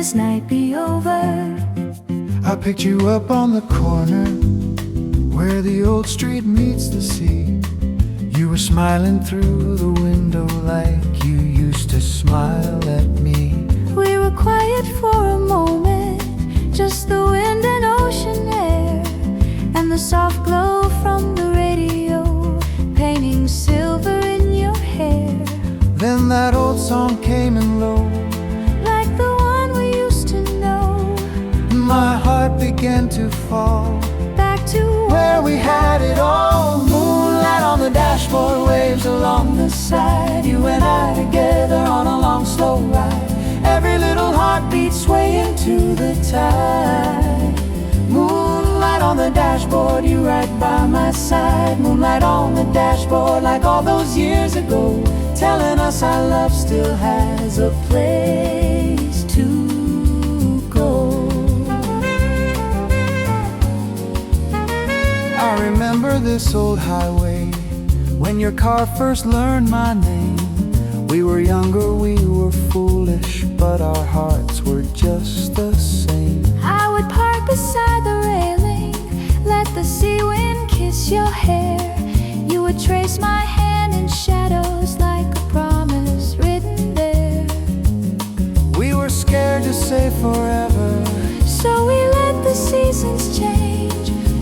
this night be over. I picked you up on the corner where the old street meets the sea. You were smiling through the window like you used to smile at me. We were quiet for a moment, just the wind and ocean air, and the soft glow from the radio painting silver in your hair. Then that old song came in low, like the one we used to know. My heart began to fall Back to where we had it all. Moonlight on the dashboard, waves along the side, you and I together on a long slow ride. Every little heartbeat swaying to the tide. Moonlight on the dashboard, you right by my side. Moonlight on the dashboard like all those years ago, telling us our love still has a place to go. I remember this old highway when your car first learned my name. We were younger, we were foolish, but our hearts were just the same. I would park beside the railing, let the sea wind kiss your hair. You would trace my hand in shadows like a promise written there. We were scared to say forever, so we let the seasons change.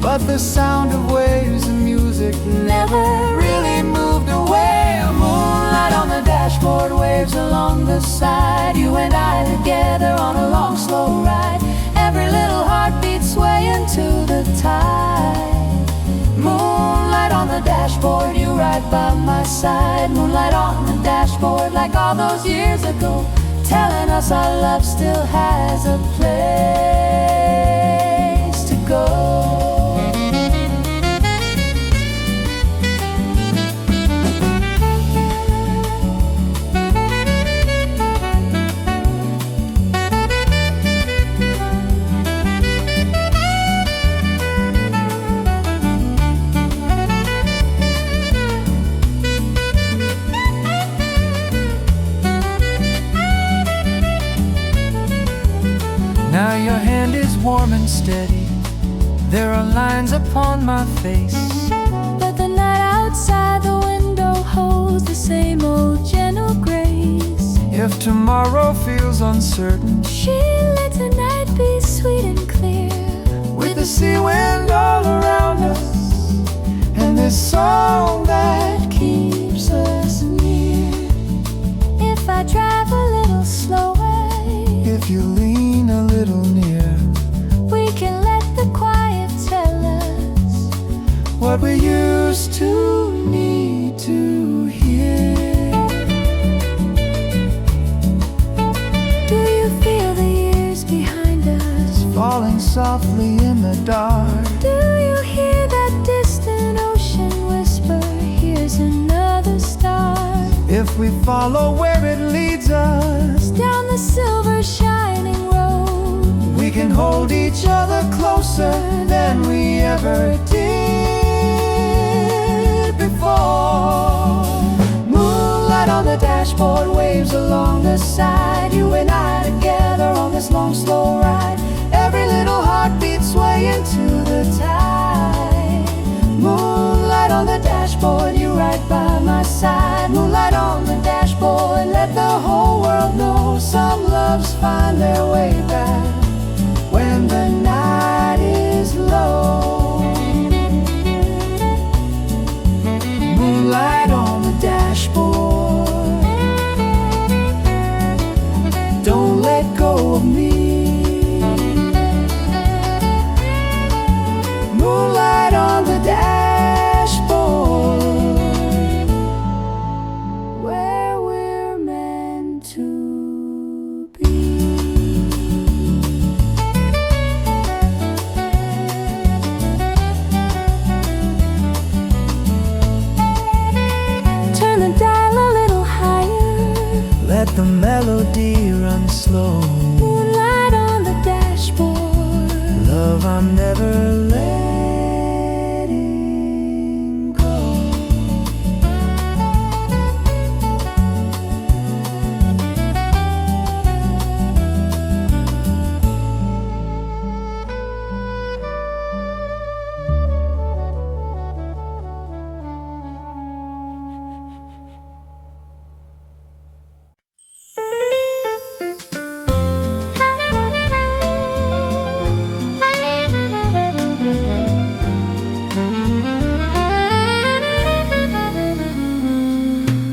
but the sound of waves and music never really moved away. Moonlight on the dashboard, waves along the side, you and I together on a long slow ride. Every little heartbeat swaying to the tide. Moonlight on the dashboard, you right by my side. Moonlight on the dashboard like all those years ago, telling us our love still has a place to go. Now your hand is warm and steady, there are lines upon my face, but the night outside the window holds the same old gentle grace. If tomorrow feels uncertain, She let the night be sweet and clear, with the sea wind all around us, and this song that keeps us near. if I drive a little slower, If you lean a little near, we can let the quiet tell us what we used to need to hear. Do you feel the years behind us? Falling softly in the dark, Do you hear that distant ocean whisper? Here's another star. if we follow where it leads us, Down the silver shining road, we can hold each other closer than we ever did before. Moonlight on the dashboard, waves along the side, you and I together on this long slow ride. Every little heartbeat swaying to the tide. Moonlight on the dashboard, you right by my side. Moonlight on the dashboard, let the whole world know some loves find their way back when the night is low. Moonlight on the dashboard, don't let go of me. Moonlight on the dashboard, where we're meant to be. turn the dial a little higher. Let the melody run slow. Moonlight on the dashboard, Love, I'm never letting go.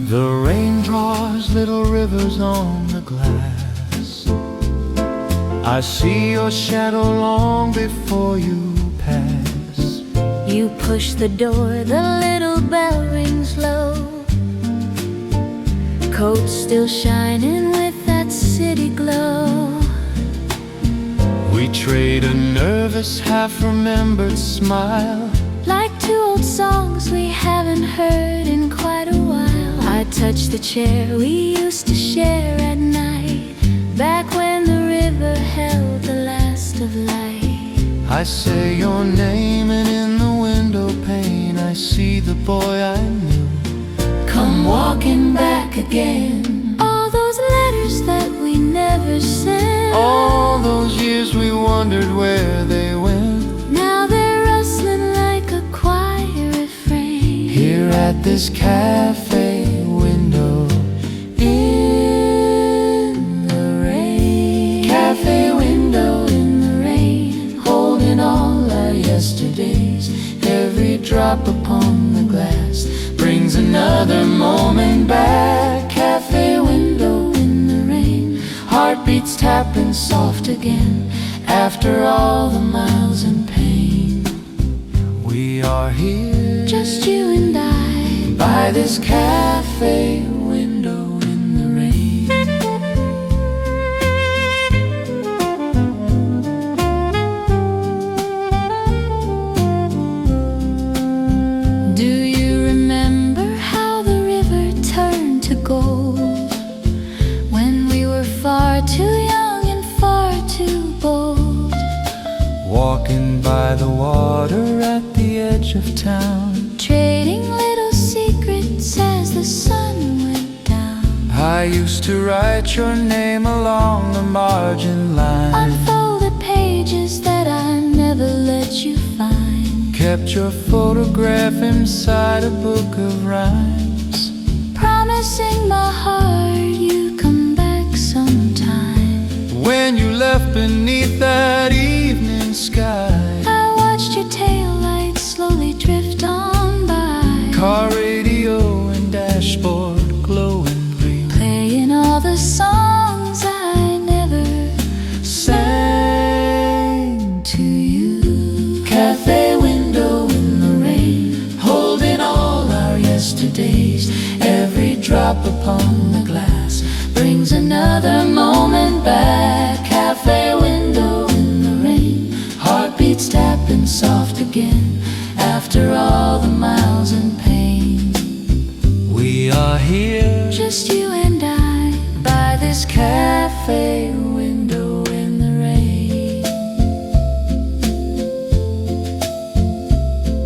The rain draws little rivers on the glass. I see your shadow long before you pass. You push the door, the little bell rings low. Coat still shining with that city glow. We trade a nervous, half-remembered smile, like two old songs we haven't heard in quite a while. I touch the chair we used to share at night, back when the river held the last of light. I say your name and in the window pane I see the boy I knew come walking back again. All those letters that we never sent, all those years we wondered where they went. now they're rustling like a choir refrain. Here at this cafe window in the rain. Cafe window in the rain, holding all our yesterdays. Every drop upon the glass brings another moment back. Cafe window in the rain, heartbeats tapping soft again. After all the miles and pain, we are here, Just you and I, by this cafe window in the rain. Do you remember how the river turned to gold, when we were far too young and far too bold? Walking by the water at the edge of town, Trading little secrets as the sun went down. I used to write your name along the margin line. Unfolded pages that I never let you find. Kept your photograph inside a book of rhymes, Promising my heart you'd come back sometime. when you left beneath that evening sky. I watched your tail light slowly drift on by, Car radio and dashboard glowing green, playing all the songs I never sang to you. cafe window in the rain, holding all our yesterdays. Every drop upon the glass brings another moment back. Cafe window in the rain, heartbeats tapping soft again. After all the miles and pain, we are here, Just you and I, by this cafe window in the rain.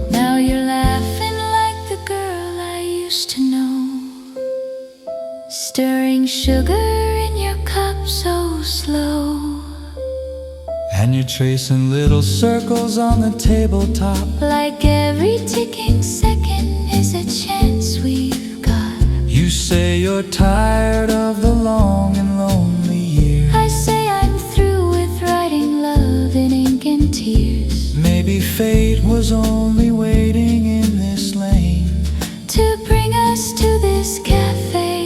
now you're laughing like the girl I used to know, stirring sugar in your cup so slow. And you're tracing little circles on the tabletop, Like every ticking second is a chance we've got. you say you're tired of the long and lonely years. I say I'm through with writing love in ink and tears, Maybe fate was only waiting in this lane to bring us to this cafe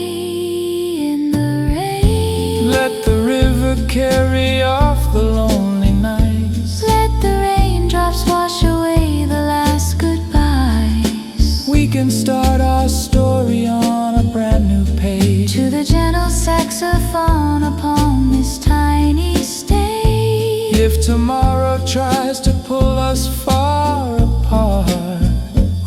in the rain. Let the river carry off the lonely nights. Let the raindrops wash away the last goodbyes. We can start our story on a brand new page. To the gentle saxophone upon this tiny stage. If tomorrow tries to pull us far apart,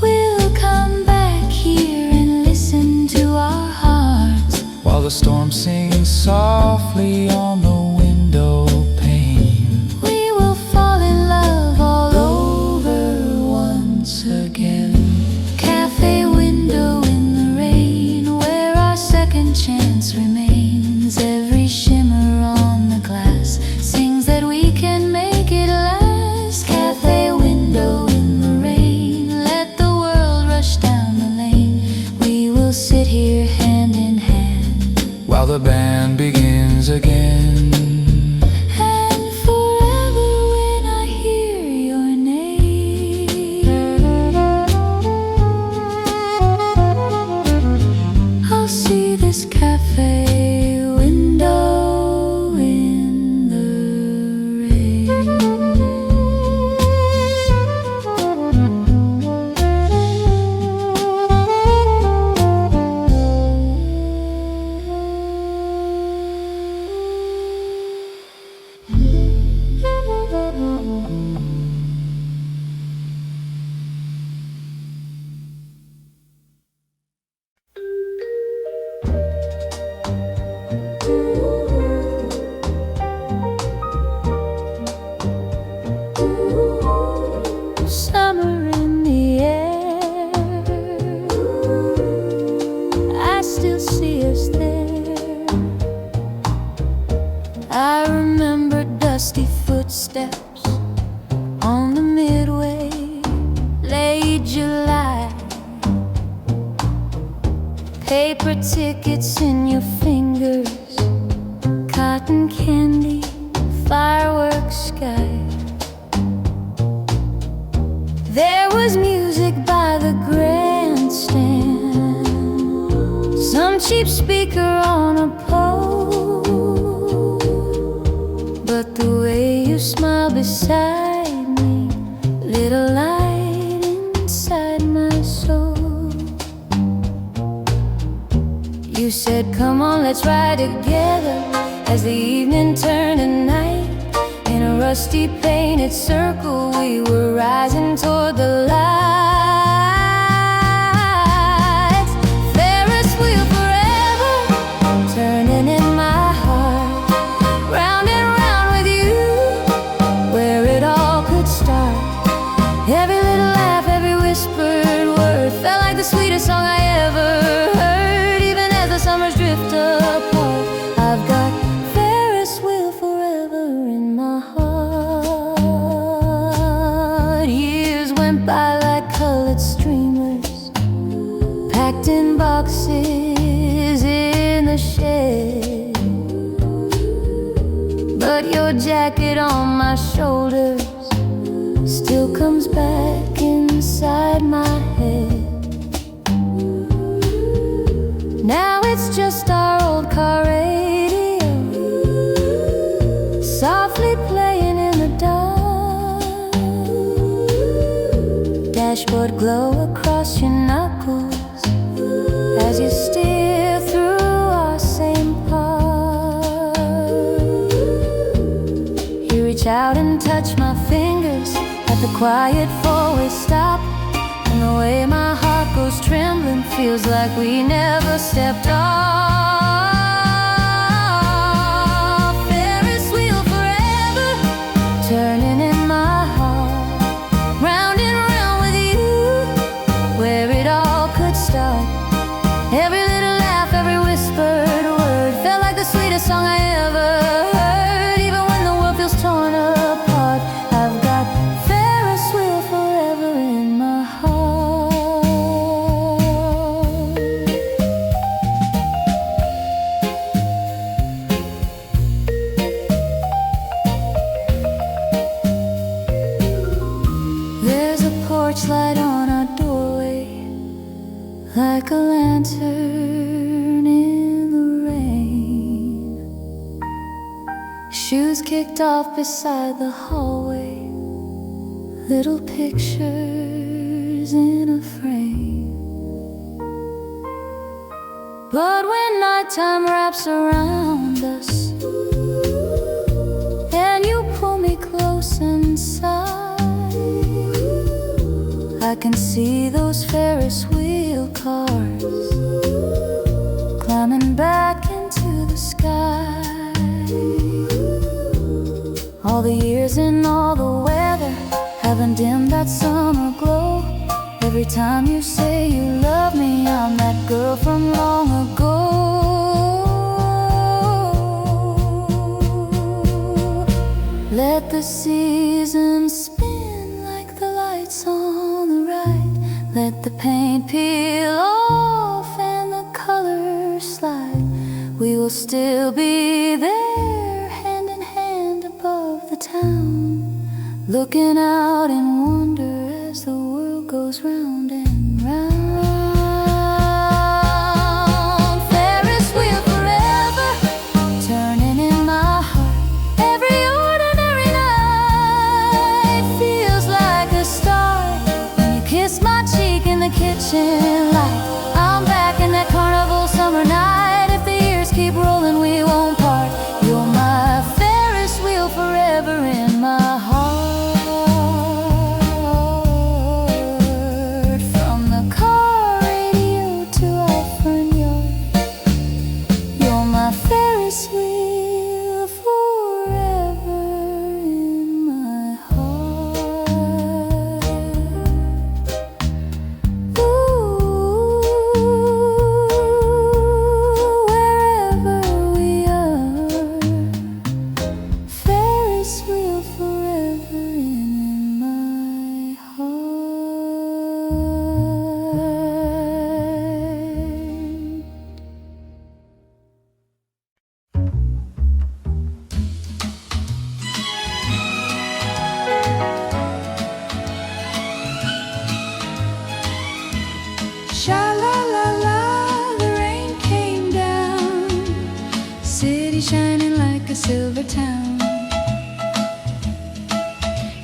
We'll come back here and listen to our hearts, while the storm sings softly on the window pane. we will fall in love all over once again. Cafe window in the rain, where our second chance remains. Every shimmer on the glass sings that we can make it last. Cafe window in the rain, let the world rush down the lane. We will sit here hand in hand, While the band begins again. and forever when I hear your name, I'll footsteps on the midway, late July. Paper tickets in your fingers, cotton candy, fireworks sky. There was music by the grandstand, some cheap speaker on a pole. But the way you smiled beside me lit a light inside my soul. You said, come on, let's ride together, as the evening turned to night. In a rusty painted circle, we were rising toward the lights. Ferris wheel forever, turning in my heart, round and round with you, where it all could start. Every little laugh, every whispered word felt like the sweetest song I ever heard. Even as the summers drift apart, I've got Ferris wheel forever in my heart. Years went by like colored streamers, packed in boxes in the shed. But your jacket on my shoulders still comes back inside my head. Now it's just our old car radio, softly playing in the dark. Dashboard glow across your knuckles as you steer through our same park. You reach out and touch my fingers at the quiet four-way stop, and the way my heart goes trembling feels like we never stepped off. Ferris wheel forever, turning in my heart, round and round with you, where it all could start. Every little laugh, every whispered word felt like the sweetest song I ever heard. Even when the world feels torn apart, I've got Ferris wheel forever in my heart. There's a porch light on our doorway, like a lantern in the rain. Shoes kicked off beside the hallway, little pictures in a frame. But when nighttime wraps around us and you pull me close inside, I can see those Ferris wheel cars climbing back into the sky. All the years and all the weather haven't dimmed that summer glow. Every time you say you love me, I'm that girl from long ago. Let the seasons spin like the lights on the right. Let the paint peel off and the colors slide. We will still be there, hand in hand above the town, looking out in wonder as the world goes round and round. Ferris wheel forever, turning in my heart. Every ordinary night feels like a start when you kiss my cheek in the kitchen light. I'm back in that carnival summer night. If the years keep rolling, we won't part. You're my Ferris wheel forever in my heart.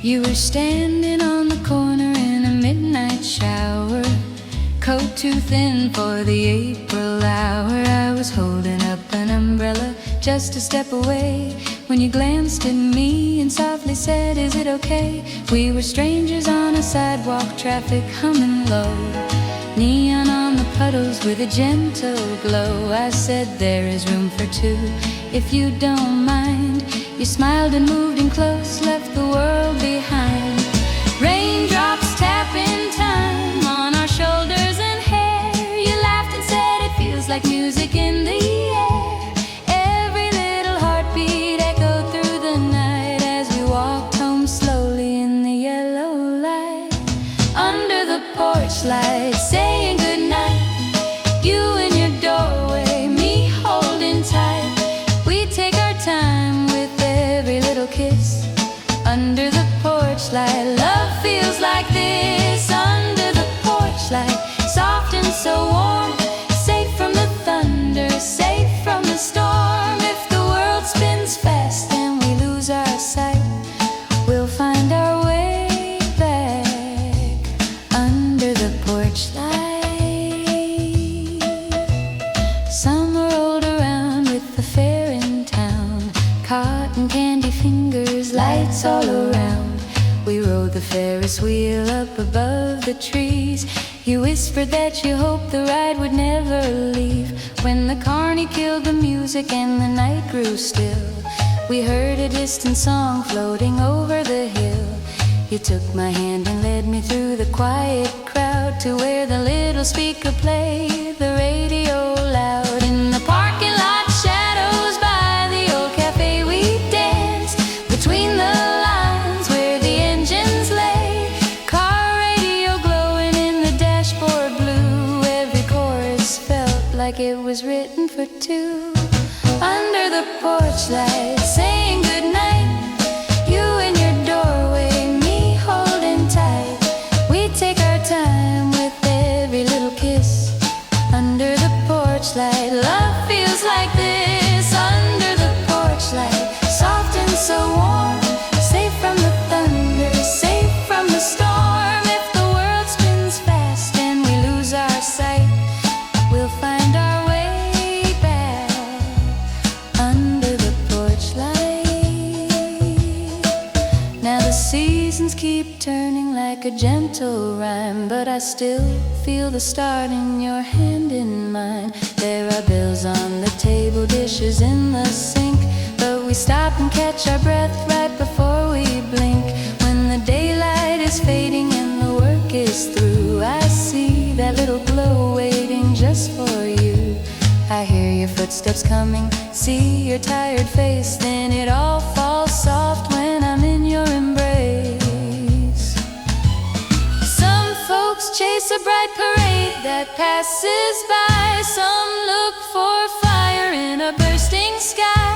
You were standing on the corner in a midnight shower, coat too thin for the April hour. I was holding up an umbrella just a step away when you glanced at me and softly said, "Is it okay?" We were strangers on a sidewalk, traffic humming low, neon on the puddles with a gentle glow. I said, "There is room for two, if you don't mind." You smiled and moved in close, left the world behind. Raindrops tapping time on our shoulders and hair. You laughed and said, "It feels like music in the air." Every little heartbeat echoed through the night as we walked home slowly in the yellow light. Under the porch light, saying goodnight, you in your doorway, me holding tight. We take our time with every little kiss. Under the porch light, love feels like this. Under the porch light, soft and so warm, safe from the thunder, safe from the storm. If the world spins fast and we lose our sight, we'll find our way back under the porch light. Summer rolled around with the fair in town, cotton candy fingers, lights all around. We rode the Ferris wheel up above the trees. You whispered that you hoped the ride would never leave. When the carny killed the music and the night grew still, we heard a distant song floating over the hill. You took my hand and led me through the quiet crowd to where the little speaker played the radio loud. In the parking lot shadows by the old cafe, we danced between the lines where the engines lay. Car radio glowing in the dashboard blue. Every chorus felt like it was written for two. Under the porch light, saying goodnight, you in your doorway, me holding tight. We take our time with every little kiss. Under the porch light, love feels like this. Under the porch light, soft and so warm, safe from the thunder, safe from the storm. If the world spins fast and we lose our sight, we'll find our way back under the porch light. Now the seasons keep turning like a gentle rhyme, but I still feel the start in your hand in mine. There are bills on the table, dishes in the sink, but we stop and catch our breath right before we blink. When the daylight is fading and the work is through, I see that little glow waiting just for you. I hear your footsteps coming, see your tired face, then it all falls soft when I'm in your embrace. Some folks chase a bright parade that passes by. Some look for fire in a bursting sky.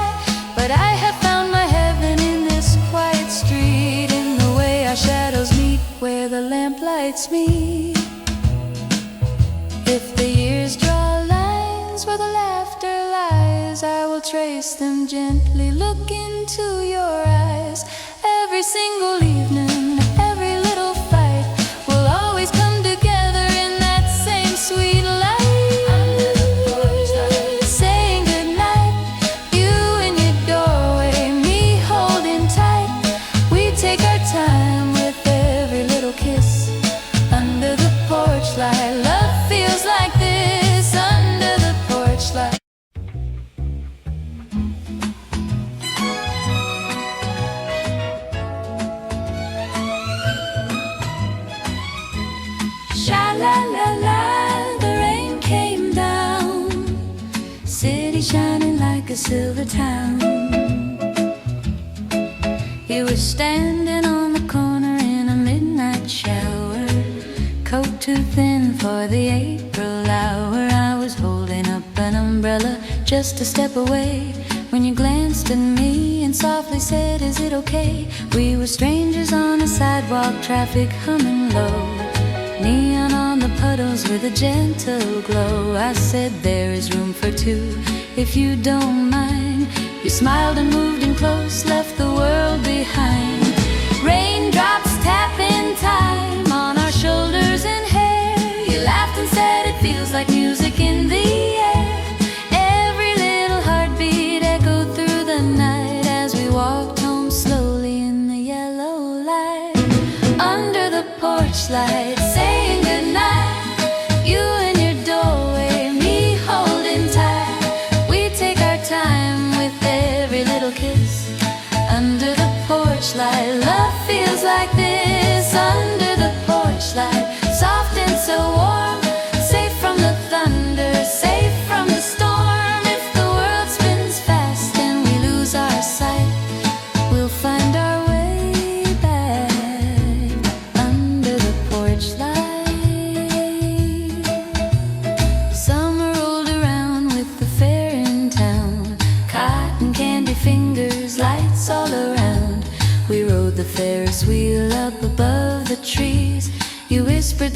But I have found my heaven in this quiet street, in the way our shadows meet where the lamplights meet. If the years draw lines where the laughter lies, I will trace them gently, look into your eyes. Every single evening, every little fight will always come together in that same sweet light. Saying goodnight, you in your doorway, me holding tight. We take our time with every little kiss. Under the porch light, love feels like this. Under the porch light. Sha-la-la-la, the rain came down, city shining like a silver town. You were standing on the corner in a midnight shower, coat too thin for the April hour. I was holding up an umbrella just a step away when you glanced at me and softly said, "Is it okay?" We were strangers on a sidewalk, traffic humming low, neon on the puddles with a gentle glow. I said, "There is room for two, if you don't mind." You smiled and moved in close, left the world behind. Raindrops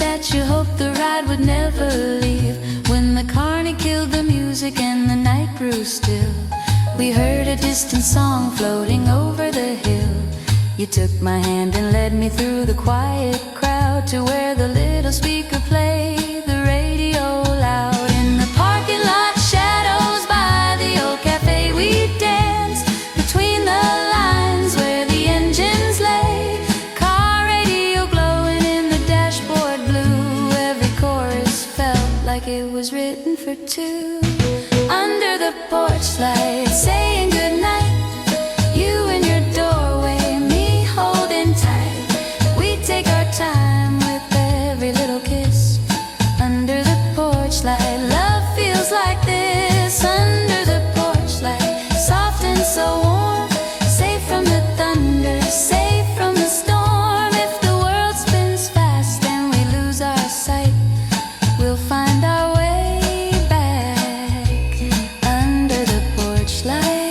that you hoped the ride would never leave. When the carny killed the music and the night grew still, we heard a distant song floating over the hill. You took my hand and led me through the quiet crowd to where the little speaker played the radio loud. In the parking lot shadows by the old cafe, we danced between the lines where the engines lay. Car radio glowing in the dashboard blue. Every chorus felt like it was written for two. Under the porch light, saying goodnight, you in your doorway, me holding tight. We take our time with every little kiss. Under the porch light, love feels like this. Under the porch light, soft and so warm, safe from the thunder, safe from the storm. If the world spins fast and we lose our sight, we'll find our way back under the porch light.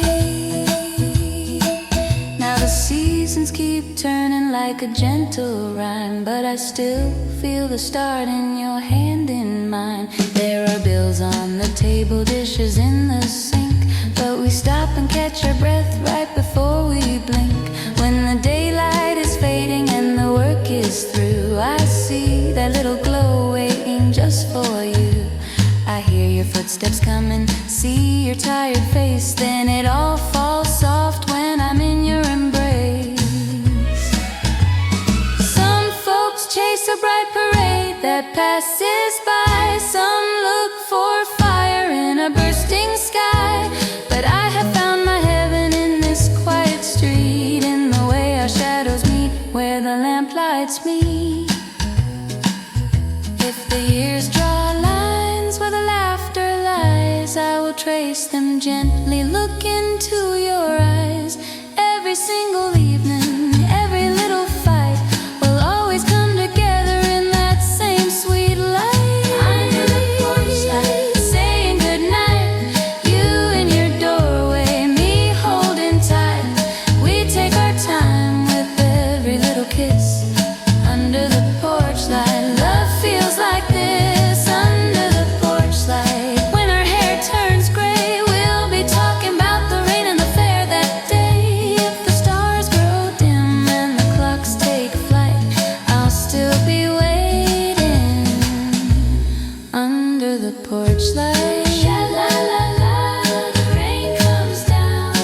Now the seasons keep turning like a gentle rhyme, but I still feel the start in your hand in mine. There are bills on the table, dishes in the sink, but we stop and catch our breath right before we blink. When the daylight is fading and the work is through, I see that little glow waiting just for you. I hear your footsteps coming, see your tired face, then it all falls soft when I'm in your embrace. Some folks chase a bright parade that passes by. Some look for fire in a bursting sky. But I have found my heaven in this quiet street, in the way our shadows meet, where the lamplights meet. If the years draw lines where the laughter lies, I will trace them gently, look into your eyes. Every single evening, every little fight will always come together in that same sweet light. Under the porch light, saying goodnight, you in your doorway, me holding tight. We take our time with every little kiss. Under the porch light, love feels like this. Under the porch light, when our hair turns gray, we'll be talking about the rain and the fair that day. If the stars grow dim and the clocks take flight, I'll still be waiting under the porch light. Sha-la-la-la, the rain comes down,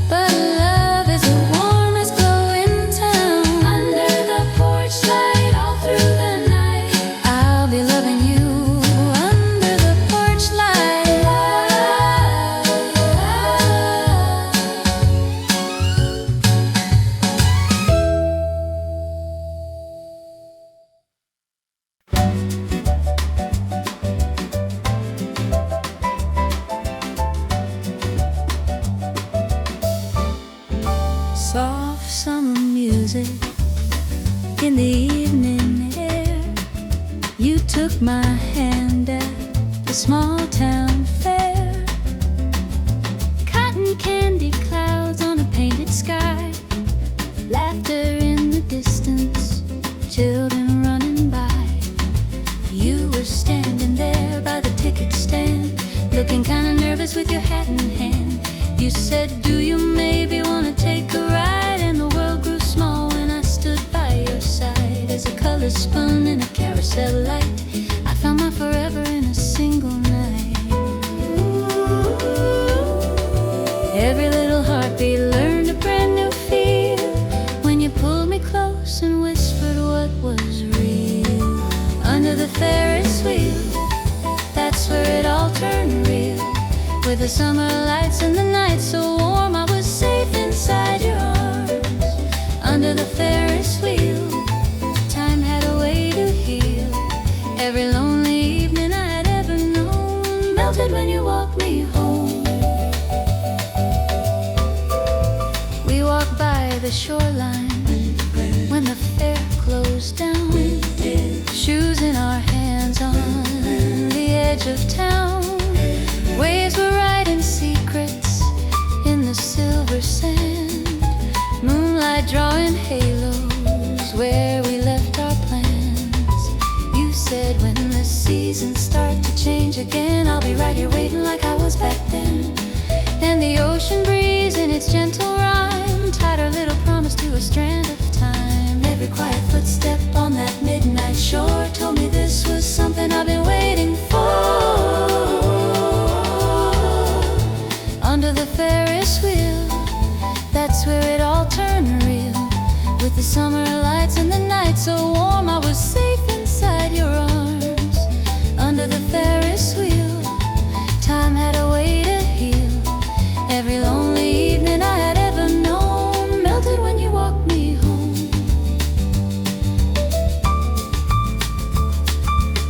but love is the warmest glow in town. Under the porch light, all through the night, I'll be loving you under the porch light. Soft summer music in the evening air. You took my hand at the small town fair. Cotton candy clouds on a painted sky. Laughter in the distance, children running by. You were standing there by the ticket stand, looking kinda nervous with your hat in hand. You said, do you maybe wanna take a ride? And the world grew small when I stood by your side. As the colors spun in a carousel light, I found my forever in a single night. Every little heartbeat learned a brand new feel when you pulled me close and whispered what was real. Under the Ferris wheel, that's where it all turned real. With the summer lights and the night so warm, I was safe inside your arms. Under the Ferris wheel, time had a way to heal. Every lonely evening I had ever known melted when you walked me home. We walked by the shoreline when the fair closed down. Shoes in our hands on the edge of town. Waves were writing secrets in the silver sand. Moonlight drawing halos where we left our plans. You here waiting like I was back then. And the ocean breeze in its gentle rhyme tied our little promise to a strand of time. Every quiet footstep on that midnight shore told me this was something I've been waiting for. Under the Ferris wheel, that's where it all turned real. With the summer lights and the night so warm, I was safe inside your arms. Under the Ferris wheel, time had a way to heal. Every lonely evening I had ever known melted when you walked me home.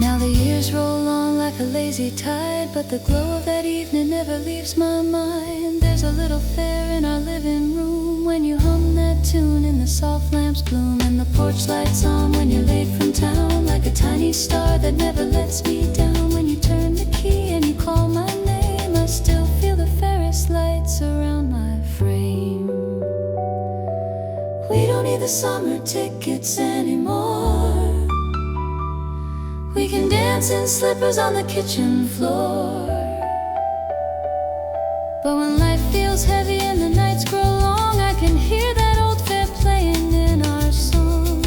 Now the years roll on like a lazy tide, but the glow of that evening never leaves my mind. There's a little fair in our living room when you hum that tune in the soft lamps bloom, and the porch lights on when you're late from town, like a tiny star that never lets me down. When you turn the key and you call my name, I still feel the Ferris lights around my frame. We don't need the summer tickets anymore. We can dance in slippers on the kitchen floor. But when life feels heavy and the nights grow long, I can hear that old fair playing in our song.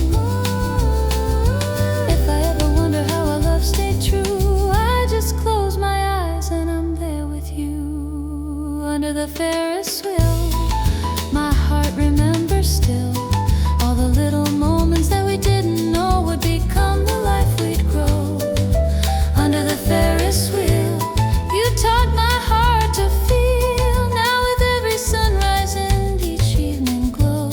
If I ever wonder how our love stayed true, I just close my eyes and I'm there with you. Under the Ferris wheel, my heart remembers still all the little moments that we didn't know would become the life we'd grow. Under the Ferris wheel, you taught my heart to feel. Now with every sunrise and each evening glow,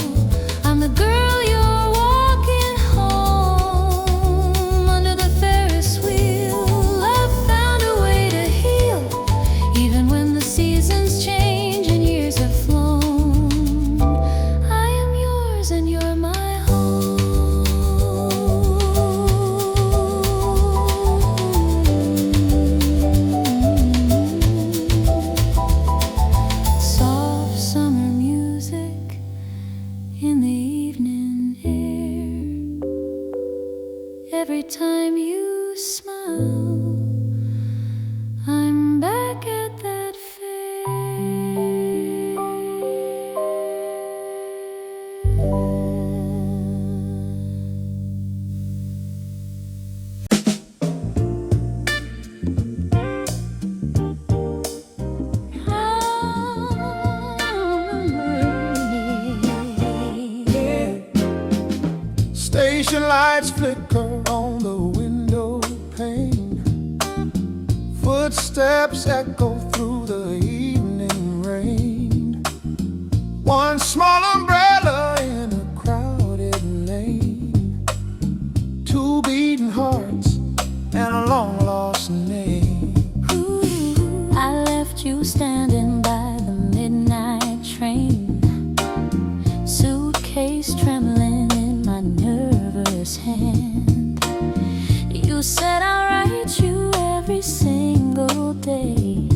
I'm the girl you're walking home. Under the Ferris wheel, love found a way to heal, even when the seasons change and years have flown. I am yours and you're my home. Soft summer music in the evening air. Every time you smile, I'm back at that Station lights flicker on the window pane. Footsteps echo through the evening rain. One small umbrella in a crowded lane. Two beating hearts and a long lost name. I left you standing by the midnight train, suitcase trembling in my nervous hand. You said I'll write you every single day,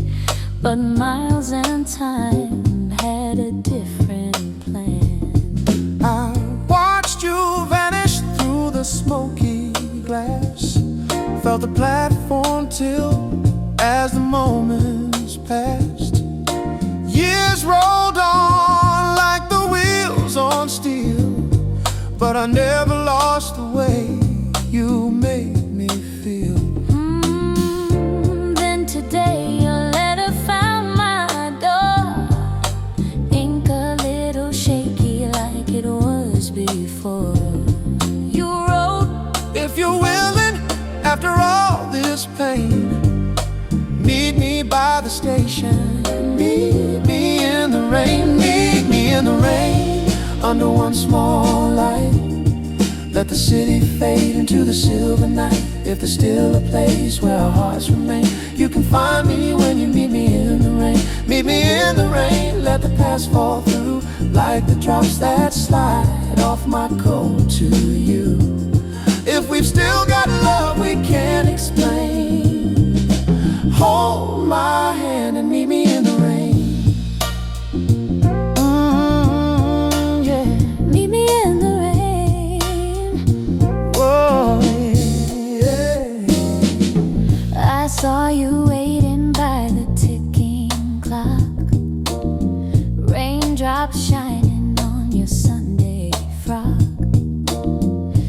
but miles and time had a different plan. I watched you vanish through the smoky glass, felt the platform tilt as the moments passed. Years rolled on like the wheels on steel, but I never lost the way you made me feel. Then today your letter found my door, ink a little shaky like it was before. You wrote, If you're willing, after all this pain, meet me by the station. Meet me in the rain. Meet me in the rain. Under one small light, let the city fade into the silver night. If there's still a place where our hearts remain, you can find me when you meet me in the rain. Meet me in the rain. Let the past fall through like the drops that slide off my coat to you. If we've still got love we can't explain, hold my hand and meet me in the rain. yeah, meet me in the rain. Whoa, yeah. I saw you waiting by raindrops shining on your Sunday frock.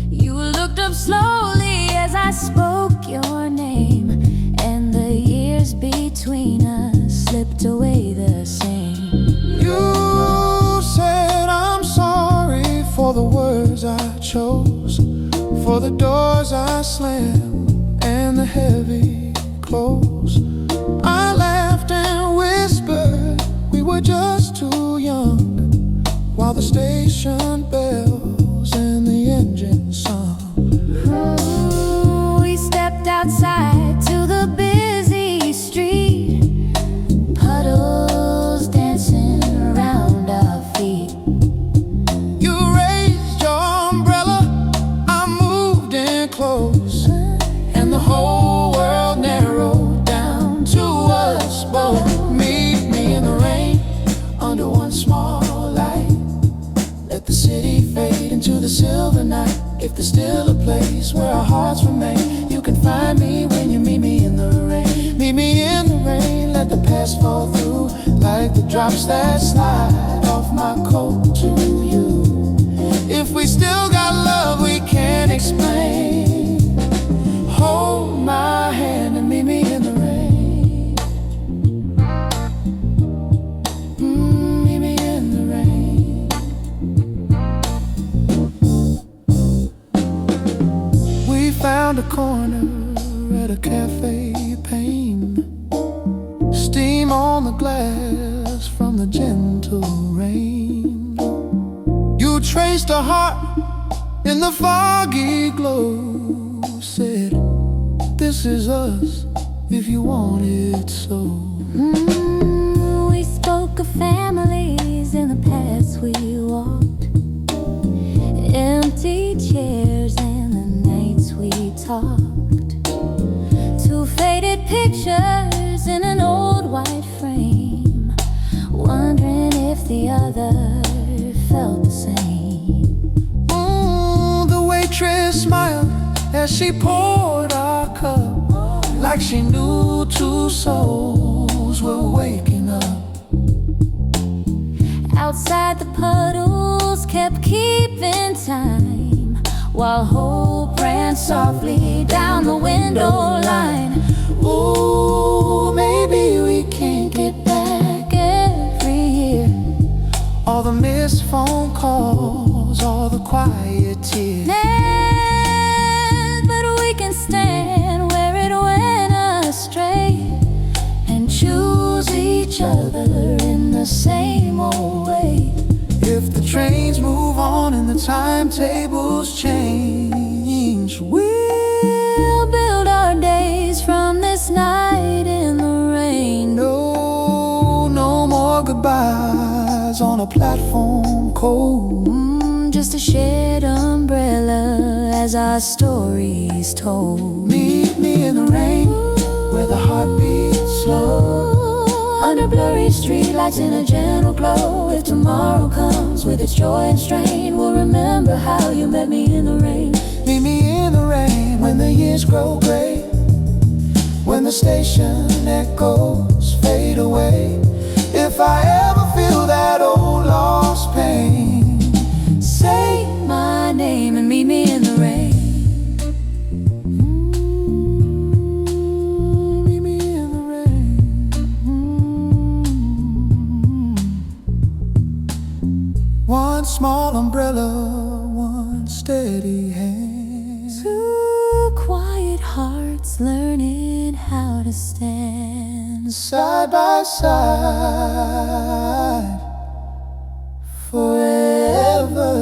You looked up slowly as I spoke your name, and the years between us slipped away the same. You said I'm sorry for the words I chose, for the doors I slammed and the heavy clothes. I laughed and whispered we were just too young, while the station bells and the engine sung. We stepped outside to the busy street, puddles dancing around our feet. You raised your umbrella, I moved in close, and the whole world narrowed down to us both. Meet me in the rain under one small light. Let the city fade into the silver night. If there's still a place where our hearts remain, you can find me when you meet me in the rain. Meet me in the rain, let the past fall through like the drops that slide off my coat to you. If we still got love we can't explain, hold my hand and meet me in the rain. Meet me in the rain. We found a corner at a cafe pane, steam on the glass from the gentle rain. You traced a heart in the foggy glow, said, this is us if you want it so. We spoke of families in the paths we walked, empty chairs and the nights we talked. Two faded pictures in an old white frame, wondering if the other felt the same. The waitress smiled as she poured our cup, like she knew two souls were waking up. Outside the puddles kept keeping time, while hope ran softly down the window line. Ooh, maybe we can't get back every year all the missed phone calls, all the quiet tears. But we can stand where it went astray and choose each other in the same old way. If the trains move on and the timetables change, we'll build our days from this night in the rain. No more goodbyes on a platform cold, just a shared umbrella as our stories told. Meet me in the rain where the heart beats slow, under blurry streetlights in a gentle glow. If tomorrow comes with its joy and strain, we'll remember how you met me in the rain. Meet me in the rain when the years grow gray, when the station echoes fade away. If I ever feel that old lost pain, say my name and meet me in the rain. Meet me in the rain. One small umbrella, one steady hand, two quiet hearts learning how to stand side by side forever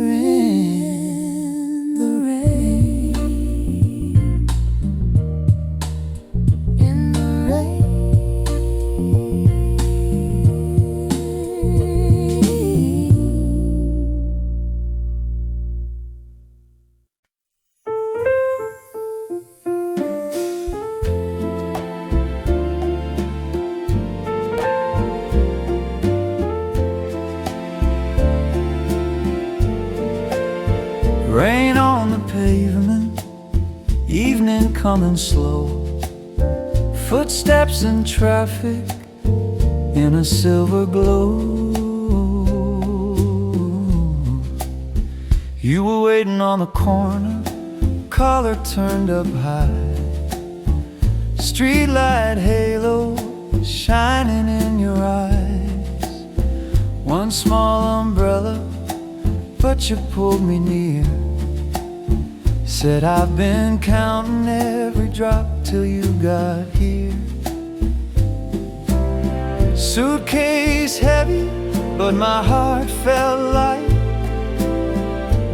in the rain. In the rain. Rain on the pavement, evening coming slow, footsteps in traffic, in a silver glow. You were waiting on the corner, collar turned up high, streetlight halo shining in your eyes. One small umbrella, but you pulled me near. Said I've been counting every drop till you got here. Suitcase heavy, but my heart felt light,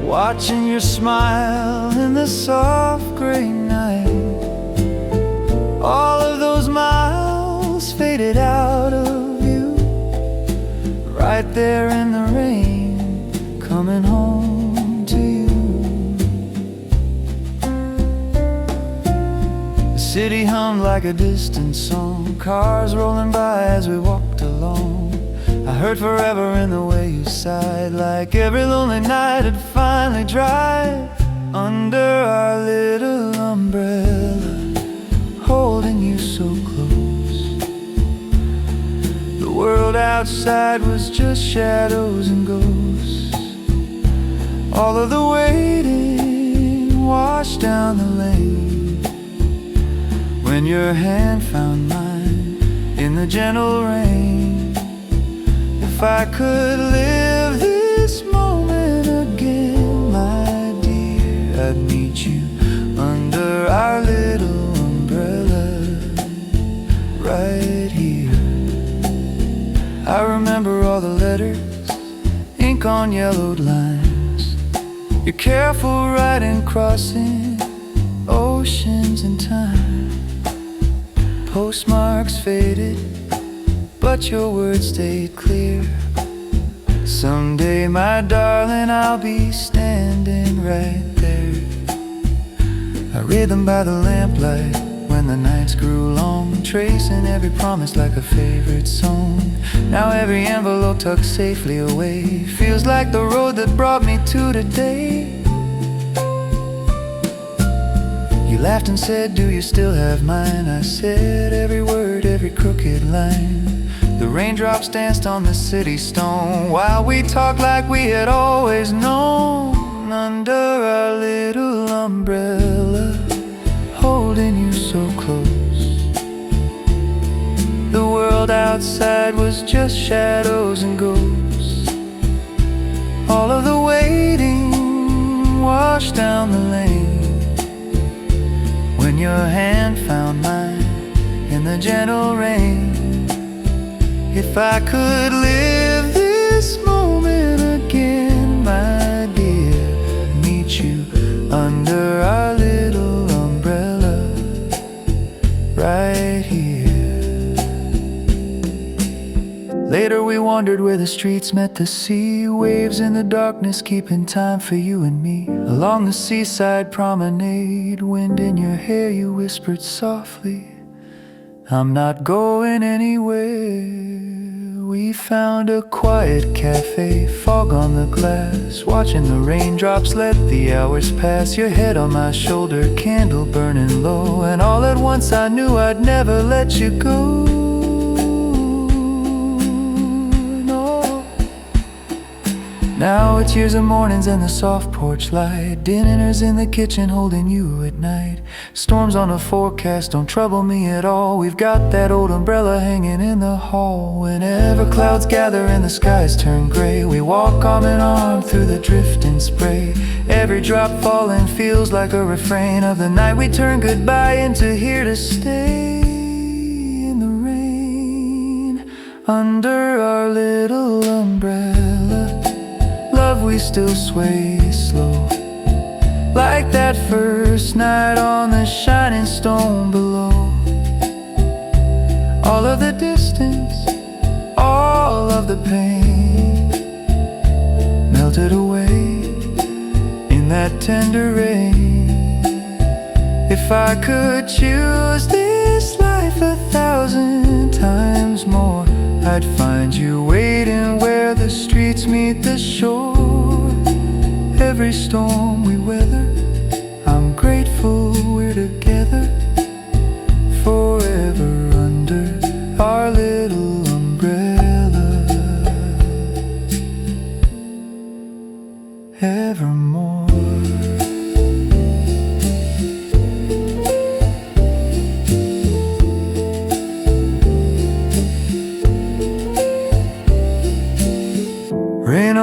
watching your smile in the soft gray night. All of those miles faded out of view, right there in the rain, coming home to you. The city hummed like a distant song, cars rolling by as we walked along. I heard forever in the way you sighed, like every lonely night had finally dried. Under our little umbrella, holding you so close. The world outside was just shadows and ghosts. All of the waiting washed down the lane, when your hand found mine in the gentle rain. If I could live this moment again, my dear, I'd meet you under our little umbrella, right here. I remember all the letters, ink on yellowed lines, your careful writing crossing oceans and time. Postmarks faded, but your words stayed clear. Someday, my darling, I'll be standing right there. I read them by the lamplight when the nights grew long, tracing every promise like a favorite song. Now every envelope tucked safely away feels like the road that brought me to today. You laughed and said, do you still have mine? I said every word, every crooked line. The raindrops danced on the city stone while we talked like we had always known. Under our little umbrella, holding you so close. The world outside was just shadows and ghosts. All of the waiting washed down the lane, when your hand found mine in the gentle rain. If I could live this moment again, my dear, meet you under our little umbrella, right here. Later we wandered where the streets met the sea, waves in the darkness keeping time for you and me. Along the seaside promenade, wind in your hair, you whispered softly, I'm not going anywhere. We found a quiet cafe, fog on the glass, watching the raindrops let the hours pass. Your head on my shoulder, candle burning low, and all at once I knew I'd never let you go. No. Now it's years of mornings and the soft porch light, dinners in the kitchen holding you at night. Storms on the forecast don't trouble me at all. We've got that old umbrella hanging in the hall. Whenever clouds gather and the skies turn gray, we walk arm in arm through the drifting spray. Every drop falling feels like a refrain of the night we turn goodbye into here to stay. In the rain, under our little umbrella, love we still sway slow, like that first night on the shining stone below. All of the distance, all of the pain melted away in that tender rain. If I could choose this life 1,000 times more, I'd find you waiting where the streets meet the shore. Every storm we weather, I'm grateful we're together forever under our little umbrella.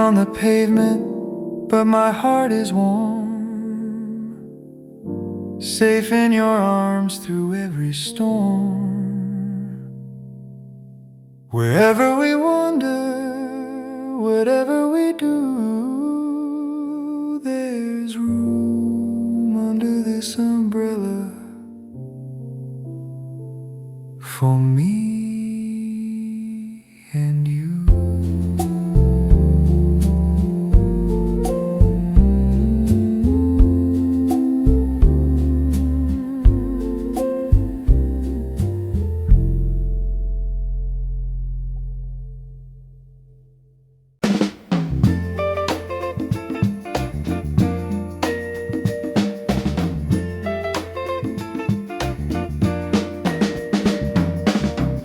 on the pavement, but my heart is warm, safe in your arms through every storm. Wherever we wander, whatever we do, there's room under this umbrella for me and you.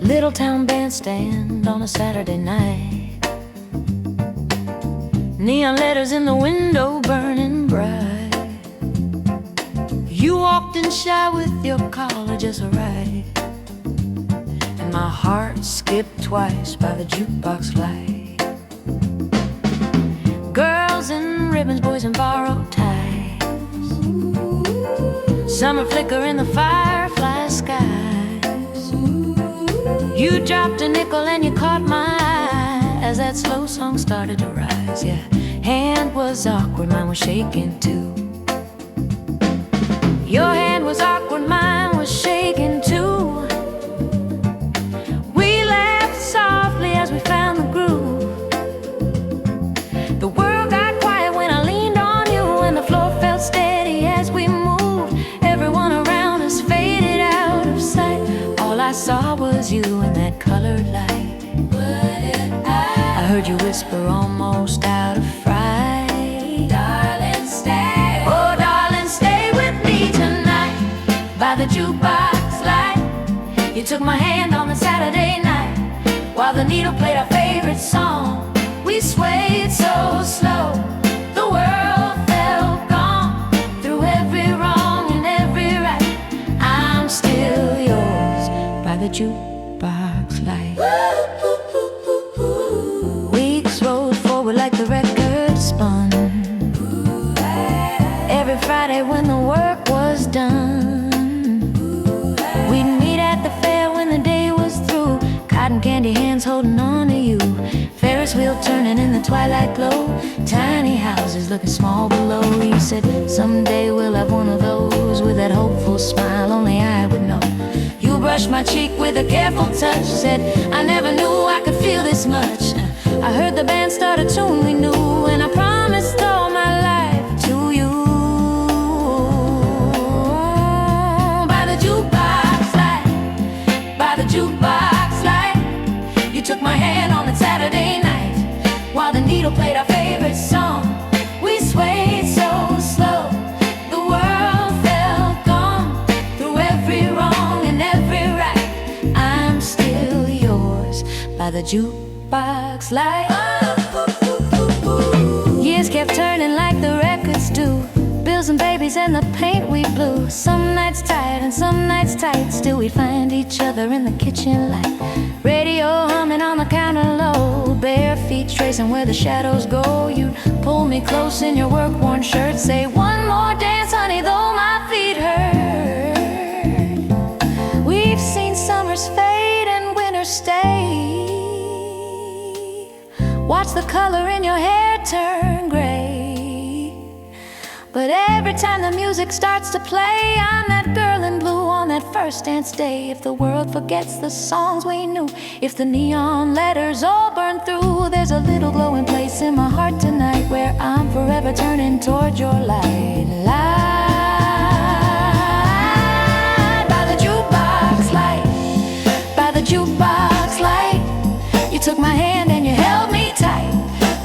Little town bandstand on a Saturday night, neon letters in the window burning bright. You walked in shy with your collar just right, and my heart skipped twice by the jukebox light. Girls in ribbons, boys in borrowed ties, summer flicker in the firefly sky. You dropped a nickel and you caught my eye as that slow song started to rise. Yeah, hand was awkward, mine was shaking too. Your hand was awkward, mine was shaking too. We laughed softly as we found the groove. The world got quiet when I leaned on you, and the floor felt steady as we moved. Everyone around us faded out of sight. All I saw was you in that colored light. I heard you whisper almost out of fright. Darling, stay. Oh, darling, stay with me tonight. By the jukebox light, you took my hand on a Saturday night, while the needle played our favorite song. We swayed so slow, the world felt gone. Through every wrong and every right, I'm still yours. By the jukebox light. Weeks rolled forward like the record spun. Every Friday when the work was done, we'd meet at the fair when the day was through. Cotton candy hands holding on to you. Ferris wheel turning in the twilight glow. Tiny houses looking small below. You said someday we'll have one of those, with that hopeful smile only I would know. You brushed my cheek with a careful touch, said I never knew I could feel this much. I heard the band start a tune we knew, and I promised all my life to you. By the jukebox light, by the jukebox light, you took my hand on that Saturday night, while the needle played our favorite song. We swayed so slow, the world felt gone. Through every wrong and every right, I'm still yours. By the jukebox light. Years kept turning like the records do. Bills and babies and the paint we blew. Some nights tired and some nights tight, still we'd find each other in the kitchen light. Radio humming on the counter low, bare feet tracing where the shadows go. You'd pull me close in your work-worn shirt, say one more dance, honey, though my feet hurt. We've seen summers fade and winters stay. Watch the color in your hair turn gray. But every time the music starts to play, I'm that girl in blue on that first dance day. If the world forgets the songs we knew, if the neon letters all burn through, there's a little glowing place in my heart tonight where I'm forever turning toward your light. Light by the jukebox light, by the jukebox light. You took my hand and you held me tight.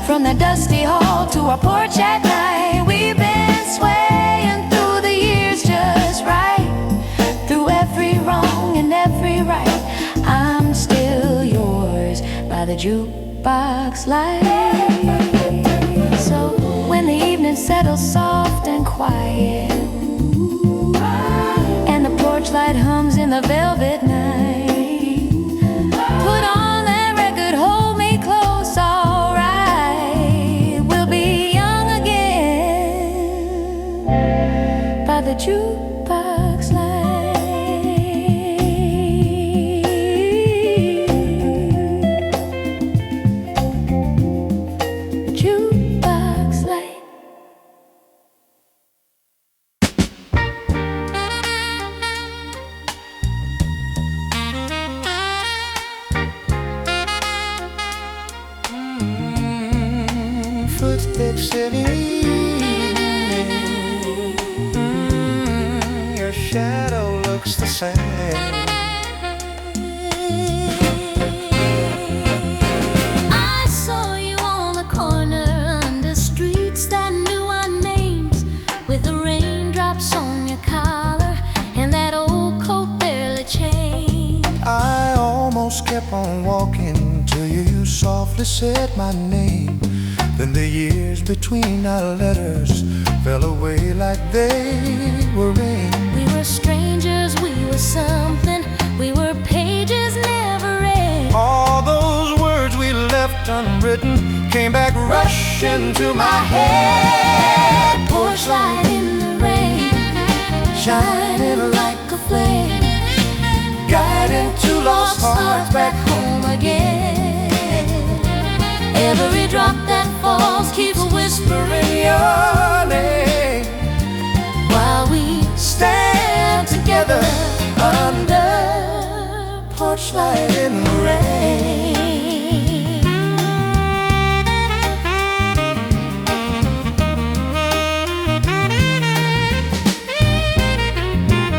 From that dusty hall to our porch at night, we've been swaying through the years just right. Through every wrong and every right, I'm still yours. By the jukebox light. So when the evening settles soft and quiet, and the porch light hums in the velvet night, put on that record, hold me close, alright. footsteps in the evening. Your shadow looks the same. I saw you on the corner under streets that knew our names, with the raindrops on your collar and that old coat barely changed. I almost kept on walking till you softly said my name. Then the years between our letters fell away like they were rain. We were strangers, we were something, we were pages never read. All those words we left unwritten came back rushing to my head. Porch light in the rain, shining like a flame, Guiding two lost hearts back home again. Every drop that falls keeps whispering your name, while we stand together under porch light in the rain.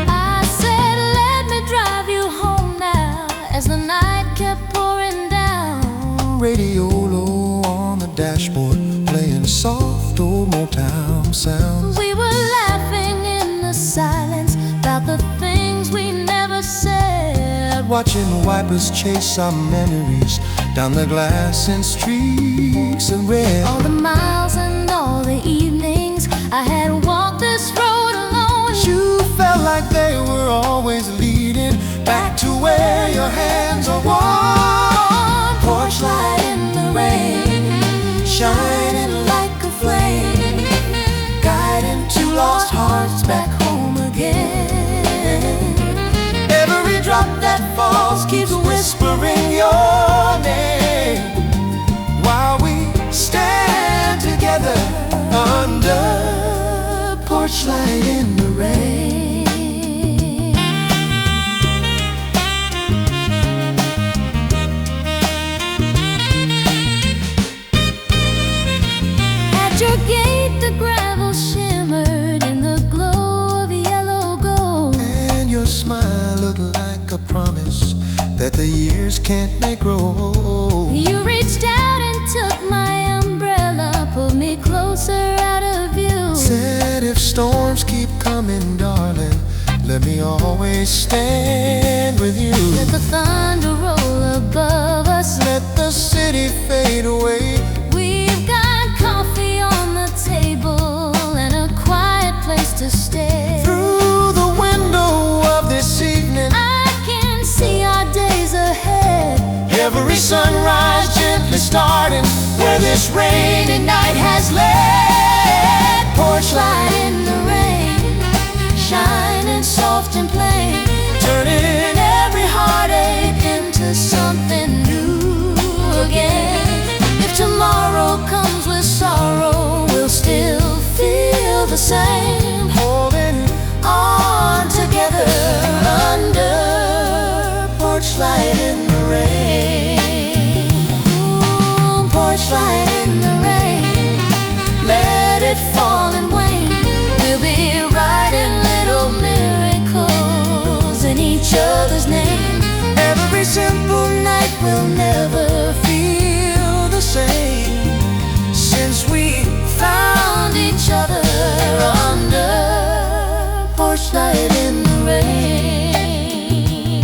I said, let me drive you home now, as the night kept pouring down. Radio low on the dashboard, playing soft old Motown sounds. We were laughing in the silence about the things we never said, Watching wipers chase our memories down the glass in streaks of red. all the miles and all the evenings I had walked this road alone. You felt like they were always leading back to where your hands are warm. Porch light in the rain, Shining like a flame, guiding two lost hearts back home again. every drop that falls keeps whispering your name, while we stand together under porch light in the rain. At your gate the gravel shimmered in the glow of yellow gold. And your smile looked like a promise that the years can't make grow. You reached out and took my umbrella, pulled me closer out of view. Said if storms keep coming, darling, let me always stand with you. Let the thunder roll above us, Let the city fade away. we've got coffee on the table and a quiet place to stay. Through the window of this evening, I can see our days ahead, every sunrise gently starting where this rainy night has led. Porch light in the rain, shining soft and plain, turning every heartache into something new again. If tomorrow comes with sorrow, we'll still feel the same, holding on together under porch light in the rain. Ooh, porch light in the rain, let it fall and wane. We'll be writing little miracles in each other's name. every simple Night will never feel the same since we found each other under porch light in the rain.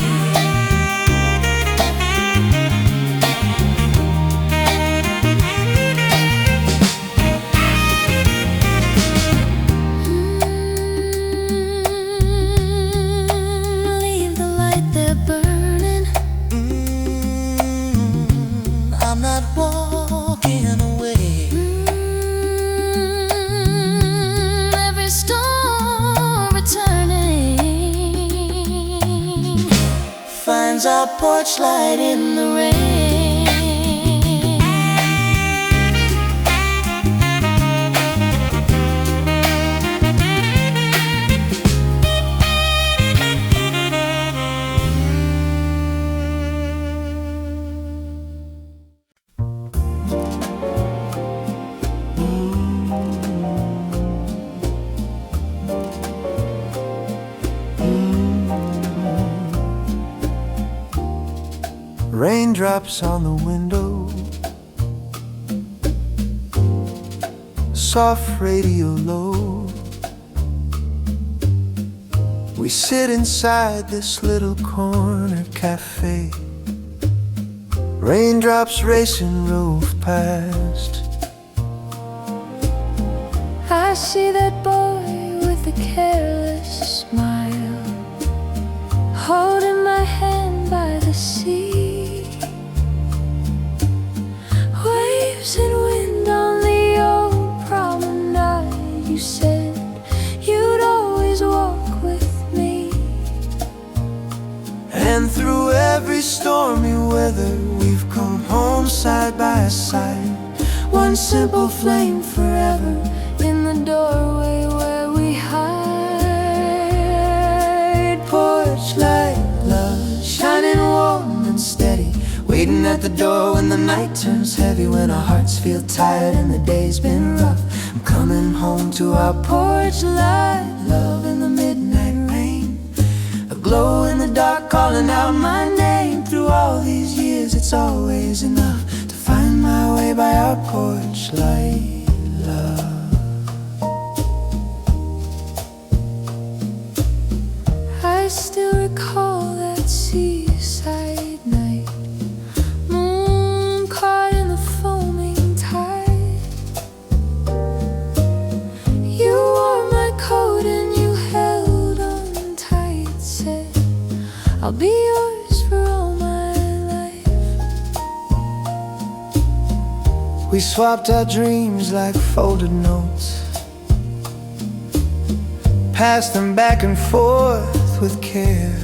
Leave the light there burning. I'm not walking away. Every storm returning Finds our porch light in the rain. raindrops on the window, soft radio low. We sit inside this little corner cafe, raindrops racing roof past. I see that boy with a careless smile, holding my hand by the sea. Waves and wind on the old promenade. You said you'd always walk with me. And through every stormy weather, we've come home side by side, one simple flame forever In the doorway where we hide. Porch light, love, shining warm and steady, waiting at the door when the night turns heavy, when our hearts feel tired and the day's been rough. I'm coming home to our porch light, love, in the midnight rain, a glow in the dark calling out my name. Through all these years it's always enough to find my way by our porch light, love. I still recall that seaside night, moon caught in the foaming tide. You wore my coat and you held on tight, said I'll be yours for all my life. We swapped our dreams like folded notes, passed them back and forth with care.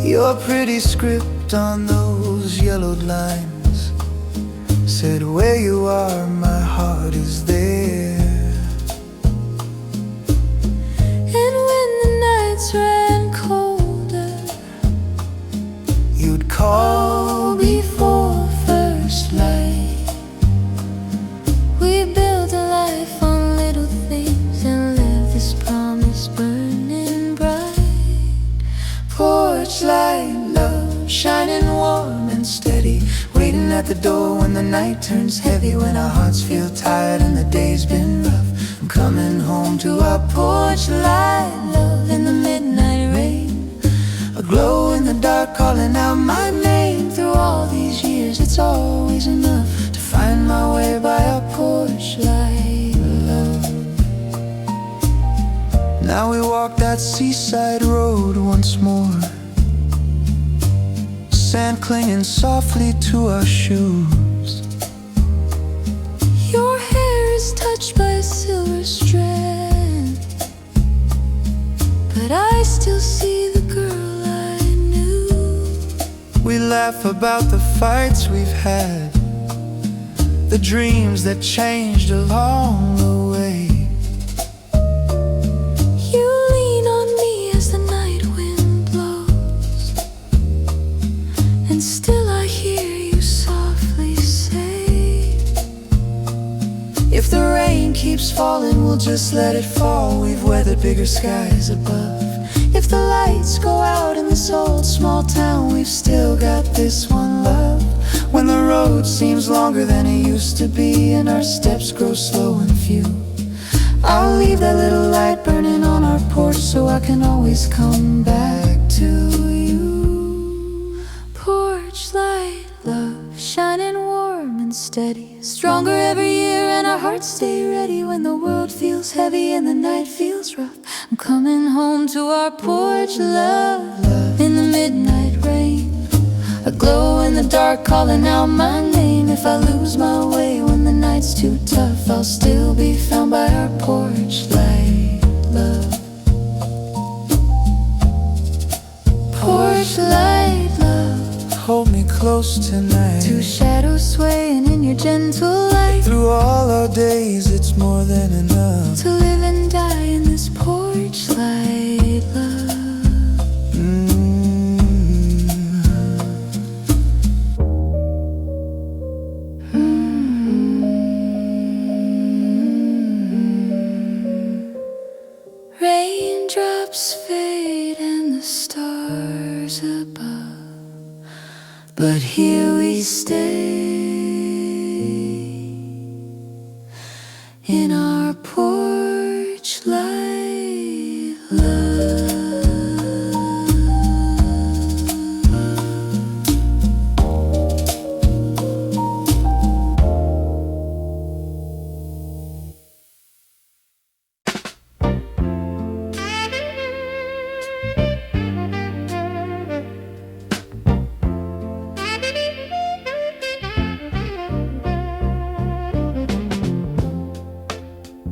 Your pretty script on those yellowed lines said, where you are, my heart is there. And when the nights ran colder, you'd call before first light. We built a life on little things and lived this promise burning bright. porch light, love, shining warm and steady, waiting at the door when the night turns heavy, when our hearts feel tired and the day's been rough. I'm coming home to our porch light, love, in the midnight rain, a glow in the dark calling out my name. Through all these years it's always enough to find my way by our porch light, love. Now we walk that seaside road once more, sand clinging softly to our shoes. Your hair is touched by a silver strand, but I still see the girl I knew. We laugh about the fights we've had, the dreams that changed along the way. You lean on me as the night wind blows, and still I hear you softly say, if the rain keeps falling, we'll just let it fall. We've weathered bigger skies above. If the lights go out in this old small town, we've still got this one love. When the road seems longer than it used to be, and our steps grow slow and few, I'll leave that little light burning on our porch so I can always come back to you. porch light, love, shining warm and steady, stronger every year and our hearts stay ready when the world feels heavy and the night feels rough. I'm coming home to our porch, love, in the midnight rain, a glow in the dark calling out my name. If I lose my way when the night's too tough, I'll still be found by our porch light, love. Porch light, love, Hold me close tonight. two shadows swaying in your gentle light. Through all our days it's more than enough To live and die in this porch light, love. Raindrops fade and the stars above but here we stay in our porch light love.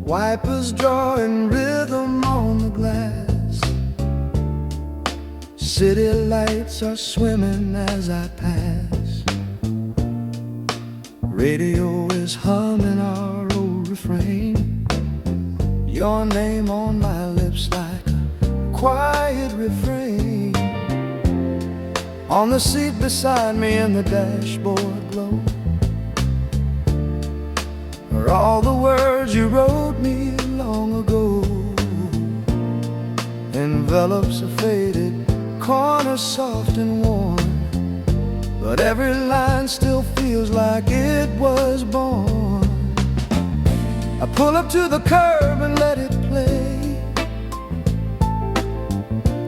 Wipers drawing rhythm on the glass. City lights are swimming as I pass. Radio is humming our old refrain. Your name on my lips like a quiet refrain. On the seat beside me in the dashboard glow are all the words you wrote me long ago. Envelopes are faded, corners soft and warm, but every line still feels like it was born. I pull up to the curb and let it play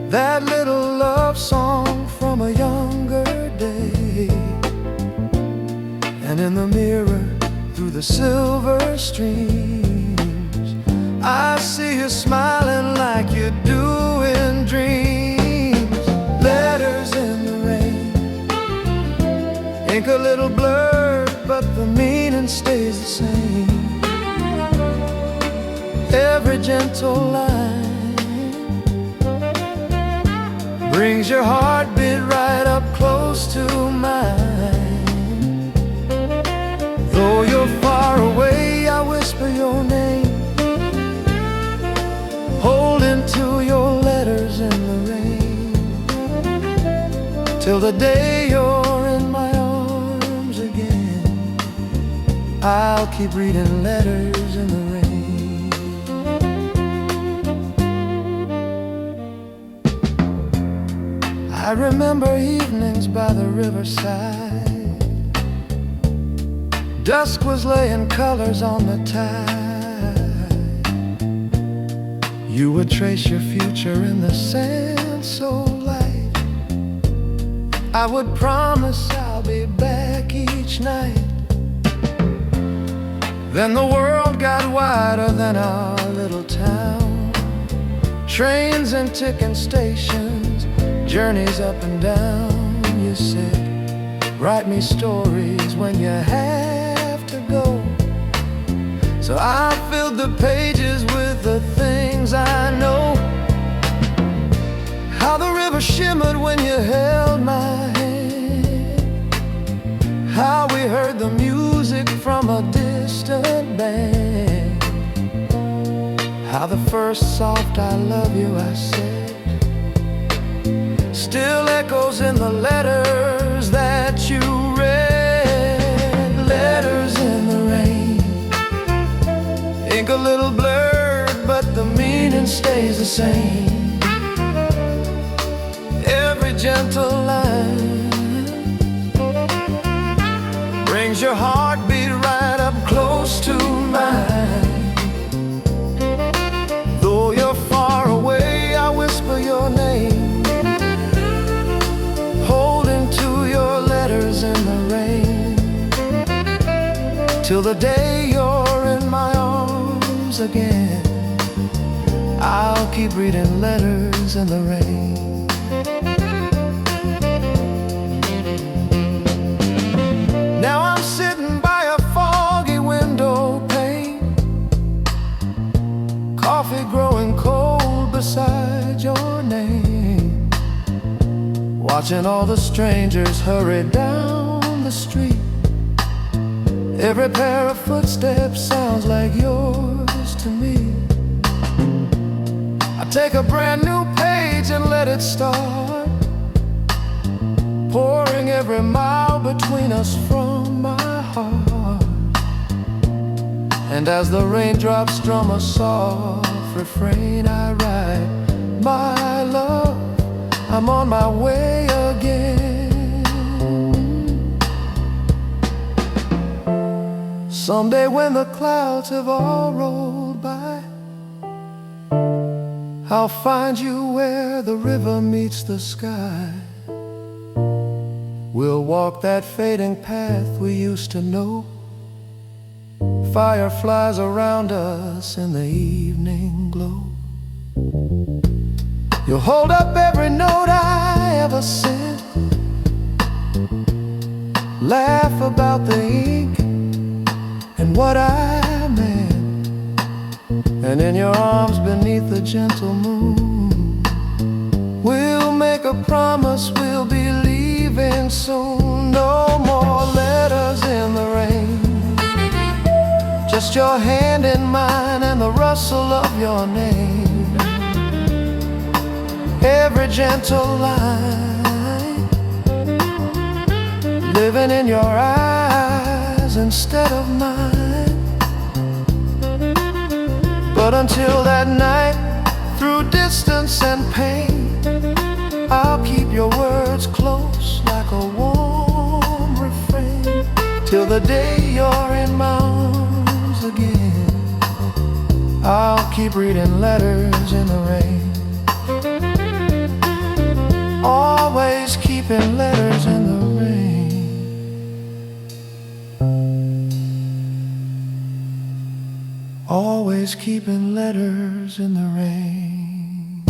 that little love song from a younger day. And in the mirror, through the silver streams, I see you smiling like you do in dreams. Letters in the rain, ink a little blurred, but the meaning stays the same. Every gentle line brings your heartbeat right up close to mine. Though you're far away, I whisper your name, holding to your letters in the rain, till the day you're in my arms again. I'll keep reading letters in the rain. I remember evenings by the riverside. Dusk was laying colors on the tide. You would trace your future in the sand so light. I would promise I'll be back each night. Then the world got wider than our little town. Trains and ticking stations, journeys up and down. You said, write me stories when you have to go. So I filled the pages with the things I know. How the river shimmered when you held my hand. How we heard the music from a distant band. How the first soft I love you I said still echoes in the letters that you read. Letters in the rain, ink a little blurred, but the meaning stays the same. Every gentle line brings your heartbeat right up close to mine. Though you're far away, I whisper your name, holding to your letters in the rain, till the day you're in my arms again. I'll keep reading letters in the rain. Now I'm sitting by a foggy window pane, coffee growing cold beside your name, watching all the strangers hurry down the street. Every pair of footsteps sounds like yours to me. I take a brand new page and let it start, pouring every mile between us from my heart. And as the raindrops strum a soft refrain, I write, my love, I'm on my way again. Someday when the clouds have all rolled by, I'll find you where the river meets the sky. We'll walk that fading path we used to know. Fireflies around us in the evening glow. You'll hold up every note I ever sent, laugh about the ink and what I meant, and in your arms beneath the gentle moon, we'll make a promise we'll be leaving soon. No more letters in the rain, just your hand in mine and the rustle of your name. Every gentle line, living in your eyes instead of mine. But until that night, through distance and pain, I'll keep your words close like a warm refrain, till the day you're in my arms again. I'll keep reading letters in the rain, always keeping letters in the rain. Always keeping letters in the rain.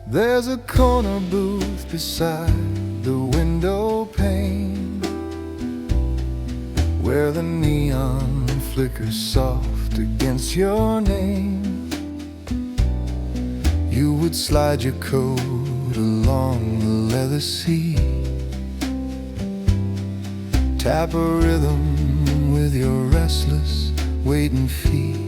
There's a corner booth beside the window pane, where the neon flickers soft against your name. You would slide your coat along the leather seat, tap a rhythm with your restless waiting feet.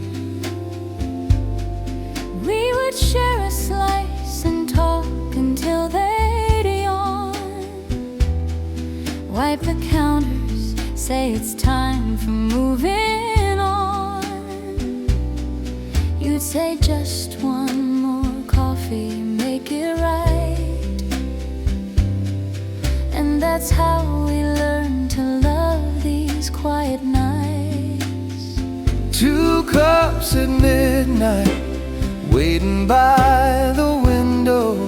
We would share a slice and talk until they'd yawn, wipe the counters, say it's time for moving on. You'd say just one more coffee, make it right. And that's how we learn to love these quiet nights. 2 cups at midnight, waiting by the window,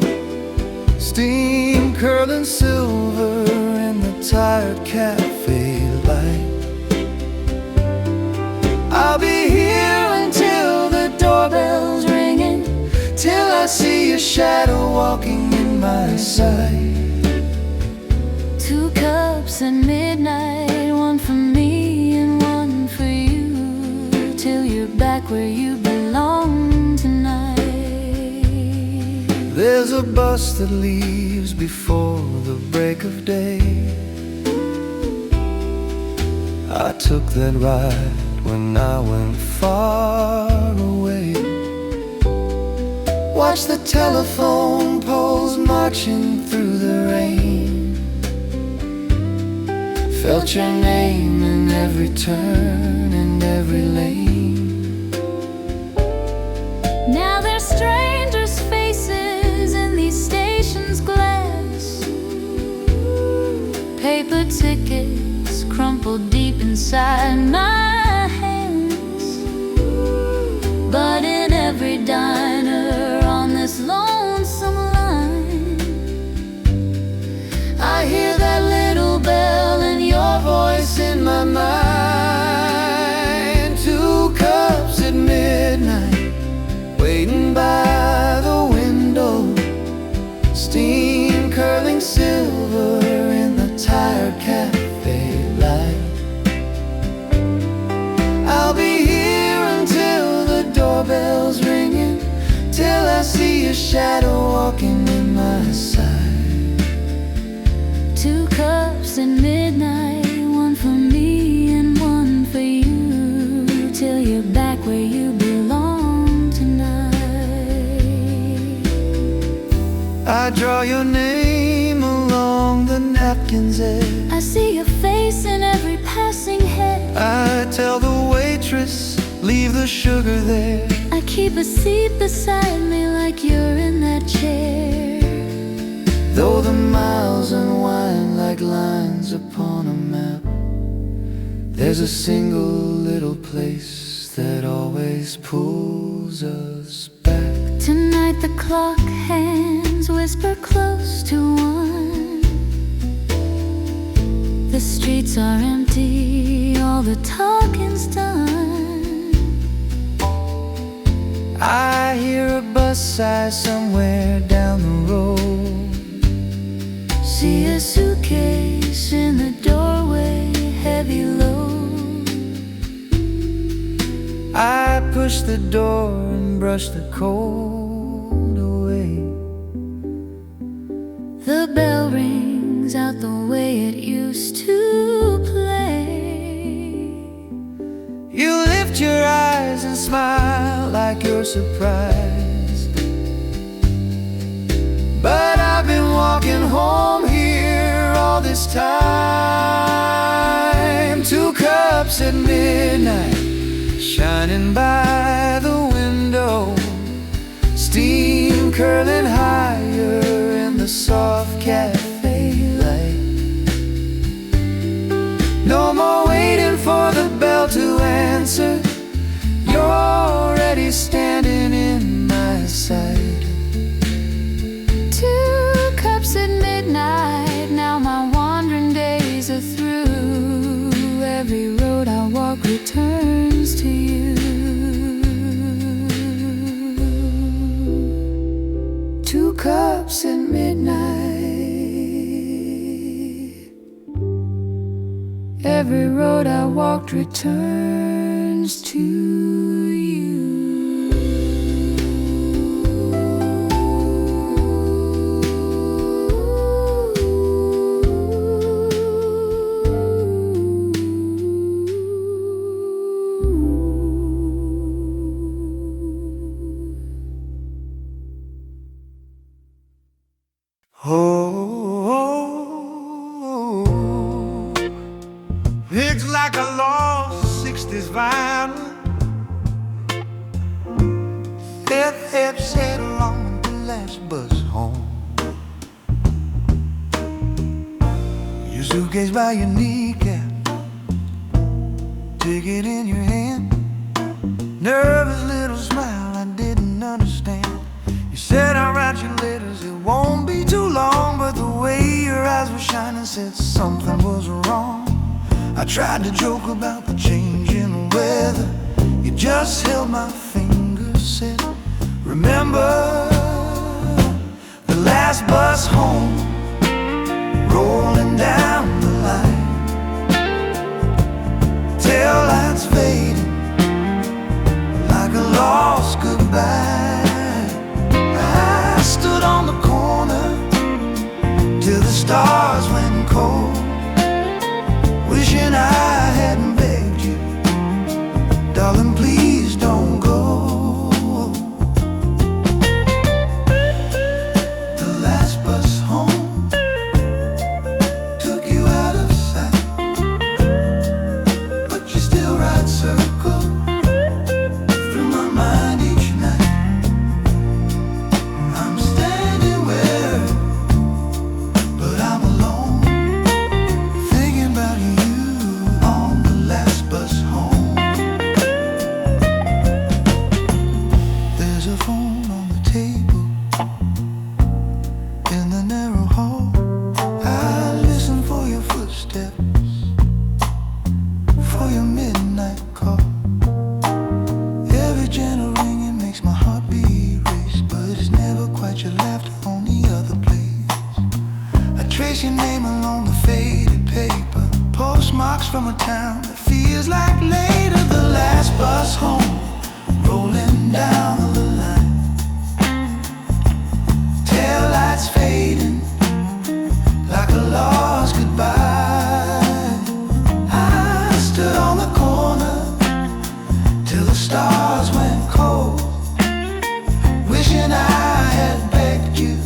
steam curling silver in the tired cafe light. I'll be here until the doorbell's ringing, till I see your shadow walking in my sight. 2 cups at midnight, one for me and one for you, till you're back where you belong. There's a bus that leaves before the break of day. I took that ride when I went far away. Watch the telephone poles marching through the rain, felt your name in every turn and every lane. Now there's strangers' faces in these stations' glass, paper tickets crumpled deep inside my hands. But in every diner on this lonesome line, I hear that little bell and your voice in my mind. 2 cups at midnight, waiting by the window, steam curling silver in the tired cafe light. I'll be here until the doorbell's ringing, till I see your shadow walking in my sight. 2 cups at midnight. I draw your name along the napkin's edge. I see your face in every passing head. I tell the waitress, leave the sugar there. I keep a seat beside me like you're in that chair. Though the miles unwind like lines upon a map, there's a single little place that always pulls us back. Tonight the clock hands whisper close to one. The streets are empty, all the talking's done. I hear a bus sigh somewhere down the road. See a suitcase in the doorway, heavy load. I push the door and brush the cold away. The bell rings out the way it used to play. You lift your eyes and smile like you're surprised. But I've been walking home here all this time. 2 cups at midnight, shining by the window, steam curling higher in the soft cafe light. No more waiting for the bell to answer. You're already standing in my sight. 2 cups at midnight, now my wandering days are through. Every road I walk returns to you. 2 cups at midnight. Every road I walked returns to you. It's like a lost 60s vinyl. F said along the last bus home. Your suitcase by your kneecap, ticket in your hand, nervous little smile I didn't understand. You said I'll write you letters, it won't be too long. But the way your eyes were shining said something was wrong. I tried to joke about the change in weather. You just held my finger, said, remember the last bus home, rolling down the line, taillights fading like a lost goodbye. I stood on the corner till the stars went cold, wishing I hadn't begged you, darling, please don't go. The last bus home took you out of sight, but you still ride circle through my mind each night. I'm standing where, but I'm alone, thinking about you on the last bus home. There's a phone on the table in the narrow hall. I listen for your footsteps, for your midnight call. Every gentle ringing makes my heart beat race, but it's never quite your laughter on the other place. I trace your name along the faded paper, postmarks from a town that feels like later. The last bus home, rolling down the line, taillights fading like a lost goodbye. I stood on the corner till the stars went cold, wishing I had begged you,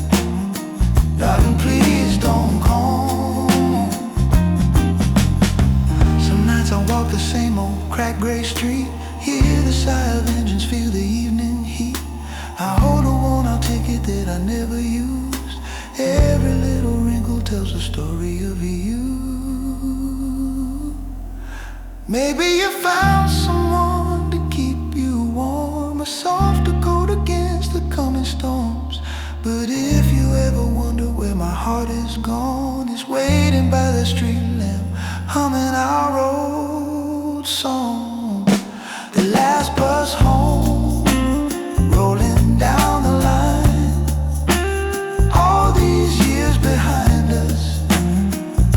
Maybe you found someone to keep you warm, a soft coat against the coming storms. But if you ever wonder where my heart is gone, it's waiting by the street lamp, humming our old song. The last bus home, rolling down the line. All these years behind us,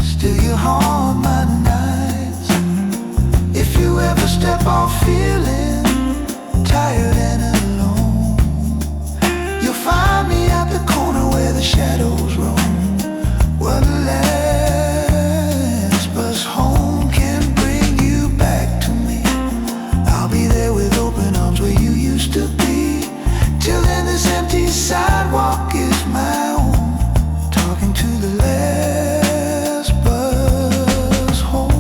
still you haunt my nights. If you ever step off feeling tired and alone, you'll find me at the corner where the shadows roam. Well, the last bus home can bring you back to me. I'll be there with open arms where you used to be. Till then this empty sidewalk is my home, talking to the last bus home.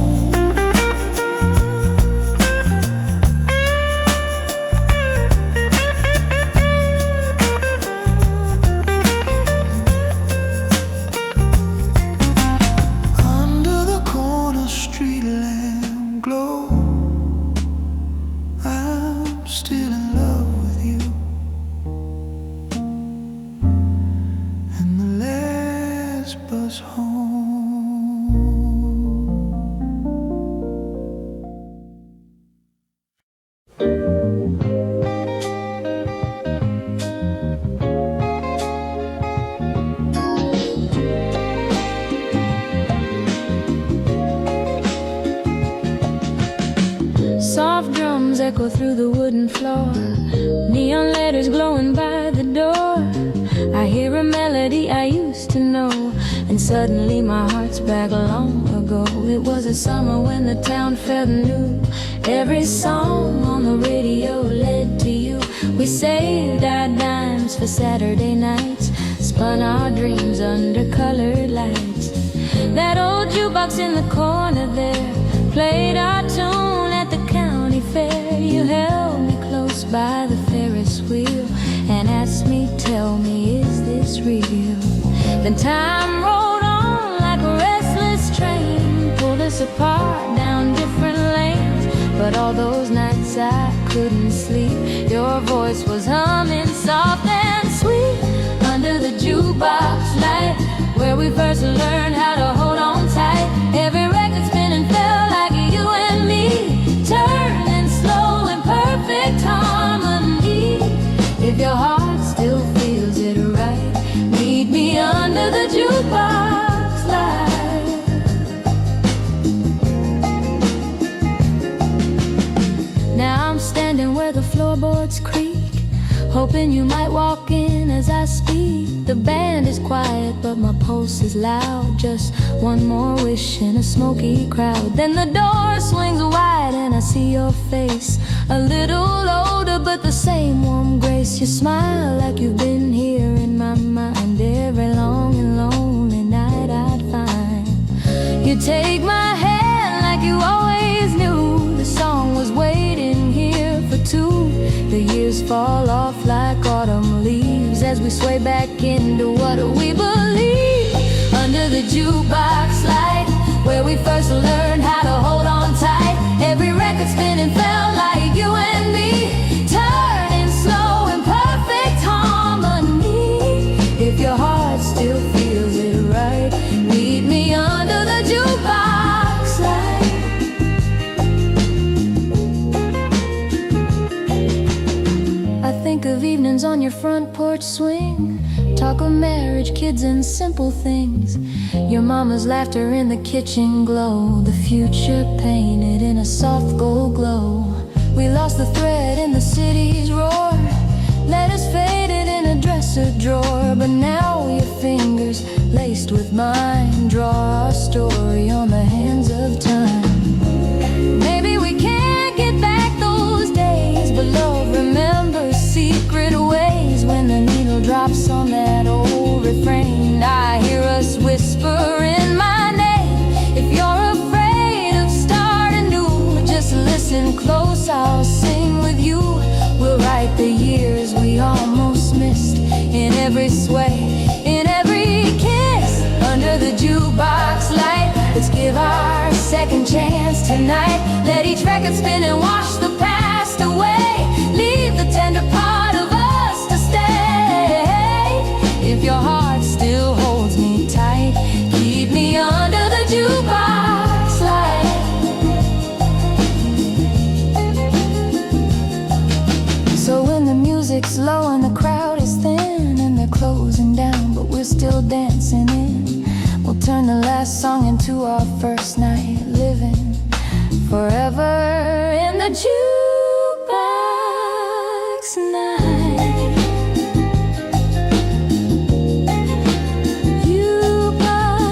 Under the corner street lamp glow, I'm still in love with you. And the last bus home. Soft drums echo through the wooden floor, neon letters glowing by the door. I hear a melody I used to know, and suddenly my heart's back long ago. It was a summer when the town felt new. Every song on the radio led to you. We saved our dimes for Saturday nights, spun our dreams under colored lights. That old jukebox in the corner there played our tune at the county fair. You held me close by the Ferris wheel and asked me, tell me, is this real? Then time rolled on like a restless train, pulled us apart down different lanes. But all those nights I couldn't sleep. Your voice was humming soft and sweet under the jukebox light, where we first learned how to hold on tight. Every record spinning felt like you and me, turning slow in perfect harmony. If your heart still feels it right, meet me under the jukebox light. Now I'm standing where the floorboards creak, hoping you might walk in as I speak. The band is quiet, but my pulse is loud. Just one more wish in a smoky crowd. Then the door swings wide and I see your face, a little older but the same warm grace. You smile like you've been here in my mind every long and lonely night I'd find. You take my hand like you always knew. The song was waiting here for two. The years fall off like autumn leaves as we sway back into what we believe. Under the jukebox light, where we first learned how to hold on tight. Every record spinning felt like you and me, turning slow in perfect harmony. If your heart still feels it right, meet me under the jukebox light. I think of evenings on your front porch swing, talk of marriage, kids and simple things. Your mama's laughter in the kitchen glow, the future painted in a soft gold glow. We lost the thread in the city's roar, letters faded in a dresser drawer. But now your fingers laced with mine draw our story on the hands of time. Maybe we can't get back those days, but love remembers secret ways. When the needle drops on that old refrain, I hear us whisper in my name. If you're afraid of starting new, just listen close, I'll sing with you. We'll write the years we almost missed, in every sway, in every kiss. Under the jukebox light, let's give our second chance tonight. Let each record spin and wash the past away. Leave the tender part of us to stay. If your heart still holds me tight, keep me under the jukebox light. So when the music's low and the crowd is thin and they're closing down but we're still dancing in, we'll turn the last song into our first night, living forever in the jukebox night. Jukebox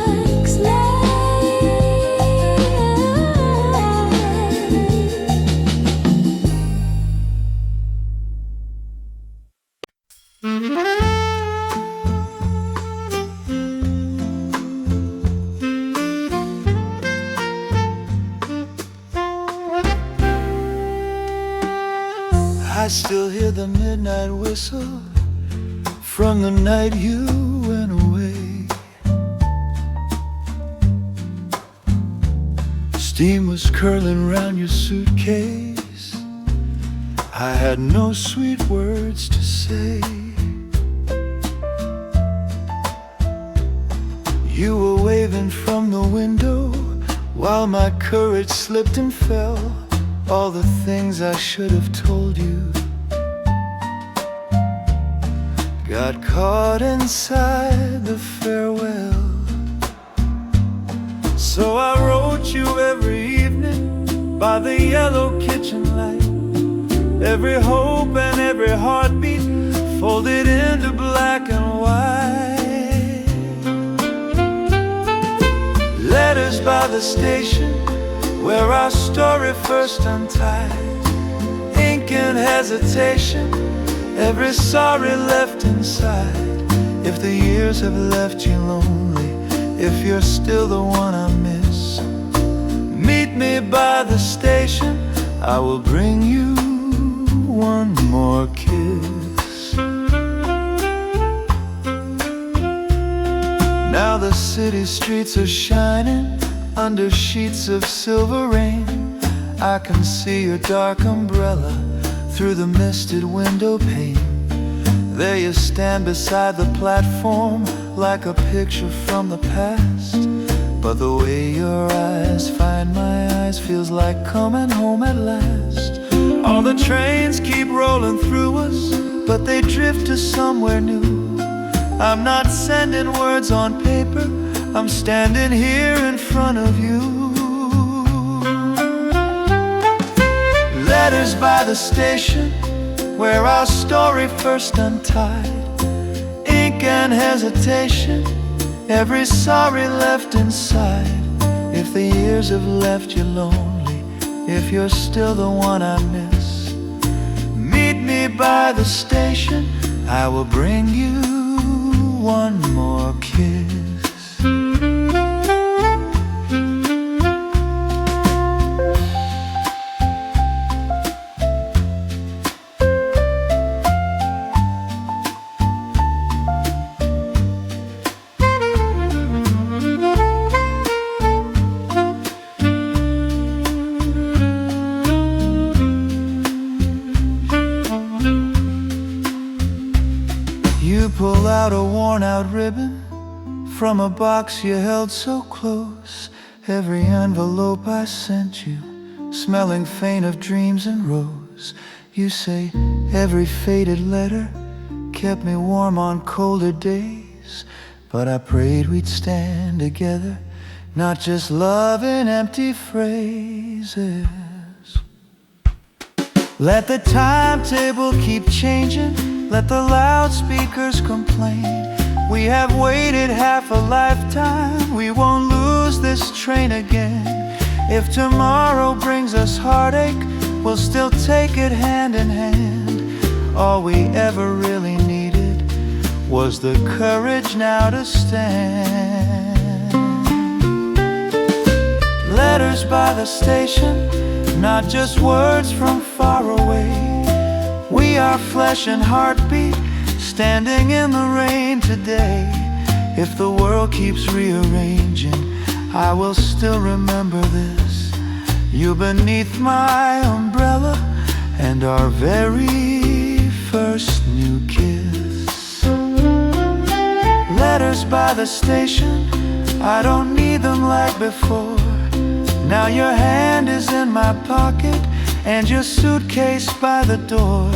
I still hear the midnight whistle from the night you went away. Steam was curling round your suitcase. I had no sweet words to say. You were waving from the window while my courage slipped and fell. All the things I should have told you got caught inside the farewell. So I wrote you every evening by the yellow kitchen light. Every hope and every heartbeat folded into black and white. Letters by the station where our story first untied. Ink and hesitation, every sorry left inside. If the years have left you lonely, if you're still the one I miss, meet me by the station, I will bring you one more kiss. Now the city streets are shining under sheets of silver rain. I can see your dark umbrella through the misted window pane. There you stand beside the platform like a picture from the past. But the way your eyes find my eyes feels like coming home at last. All the trains keep rolling through us, but they drift to somewhere new. I'm not sending words on paper, I'm standing here in front of you. Letters by the station where our story first untied. Ink and hesitation, every sorry left inside. If the years have left you lonely, if you're still the one I miss, meet me by the station, I will bring you one more kiss. You pull out a worn-out ribbon from a box you held so close. Every envelope I sent you, smelling faint of dreams and rose. You say every faded letter kept me warm on colder days. But I prayed we'd stand together, not just love in empty phrases. Let the timetable keep changing, let the loudspeakers complain. We have waited half a lifetime, we won't lose this train again. If tomorrow brings us heartache, we'll still take it hand in hand. All we ever really needed was the courage now to stand. Letters by the station, not just words from far away. We are flesh and heartbeat, standing in the rain today. If the world keeps rearranging, I will still remember this. You beneath my umbrella and our very first new kiss. Letters by the station, I don't need them like before. Now your hand is in my pocket and your suitcase by the door.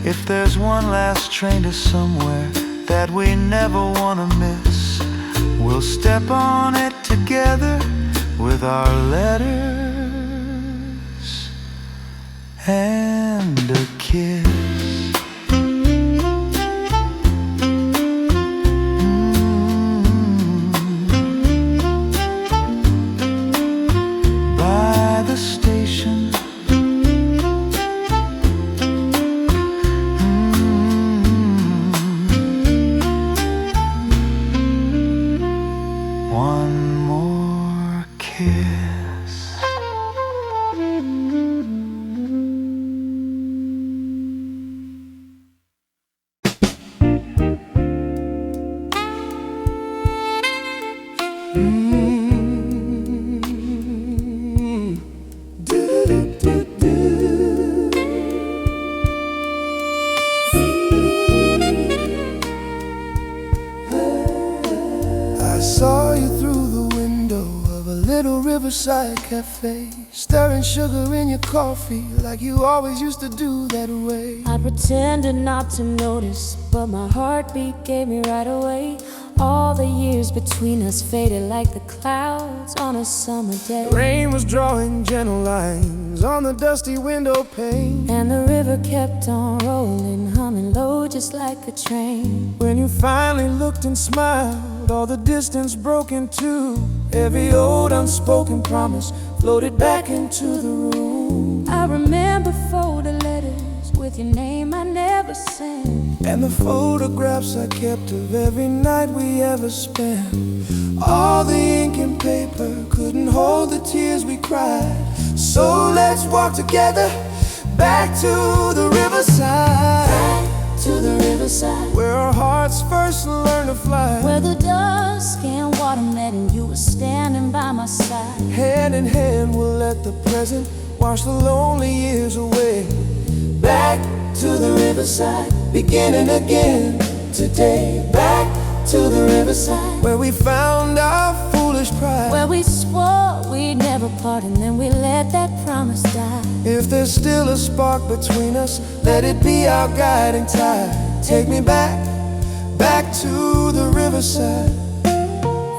If there's one last train to somewhere that we never want to miss, we'll step on it together with our letters and a kiss. By the station, one more kiss. I saw you through the window of a little riverside cafe, stirring sugar in your coffee like you always used to do that way. I pretended not to notice, but my heartbeat gave me right away. All the years between us faded like the clouds on a summer day. Rain was drawing gentle lines on the dusty window pane, And the river kept on rolling, humming low just like a train. when you finally looked and smiled, all the distance broke in two. Every old unspoken promise floated back into the room. I remember photo letters with your name I never sent, And the photographs I kept of every night we ever spent. All the ink and paper couldn't hold the tears we cried. So let's walk together back to the riverside, back to the riverside, where our hearts first learned to fly. where the dusk and water met and you were standing by my side. Hand in hand we'll let the present wash the lonely years away. Back to the riverside, beginning again today. Back to the riverside, where we found our foolish pride. Where we swore we'd never part and then we let that promise die. If there's still a spark between us, let it be our guiding tide. Take me back, back to the riverside.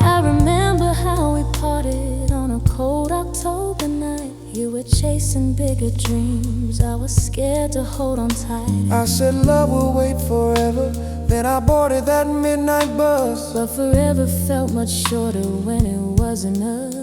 I remember how we parted on a cold October night. You were chasing bigger dreams, I was scared to hold on tight. I said love will wait forever, then I boarded that midnight bus. But forever felt much shorter when it wasn't us.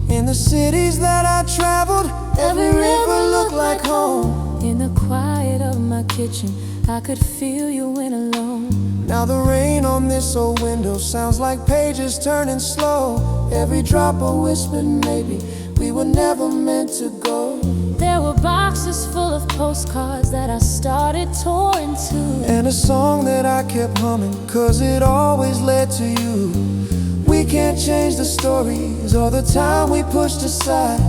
In the cities that I traveled, every river looked like home. In the quiet of my kitchen, I could feel you went alone. Now the rain on this old window sounds like pages turning slow. Every drop a whispered maybe we were never meant to go. There were boxes full of postcards that I started touring to, And a song that I kept humming, 'cause it always led to you. We can't change the stories or the time we pushed aside,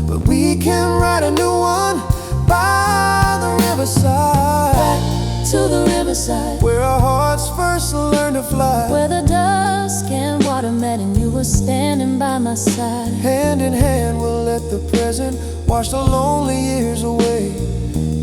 but we can write a new one by the riverside. back to the riverside, Where our hearts first learned to fly. where the dusk and water met and you were standing by my side. Hand in hand we'll let the present wash the lonely years away.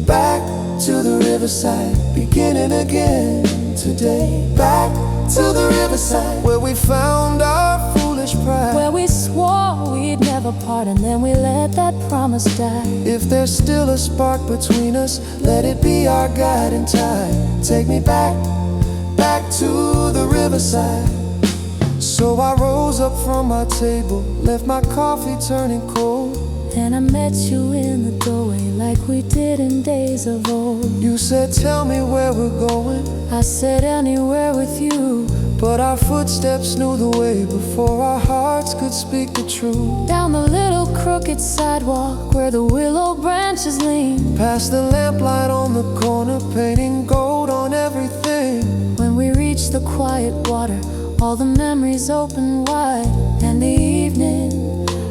Back to the riverside, beginning again today. Back to the riverside, where we found our foolish pride. Where we swore we'd never part and then we let that promise die. If there's still a spark between us, let it be our guiding tide. Take me back, back to the riverside. So I rose up from my table, left my coffee turning cold. Then I met you in the doorway like we did in days of old. You said, tell me where we're going, I said anywhere with you, but our footsteps knew the way before our hearts could speak the truth. down the little crooked sidewalk where the willow branches lean. Past the lamplight on the corner, painting gold on everything. When we reached the quiet water, all the memories open wide. And the evening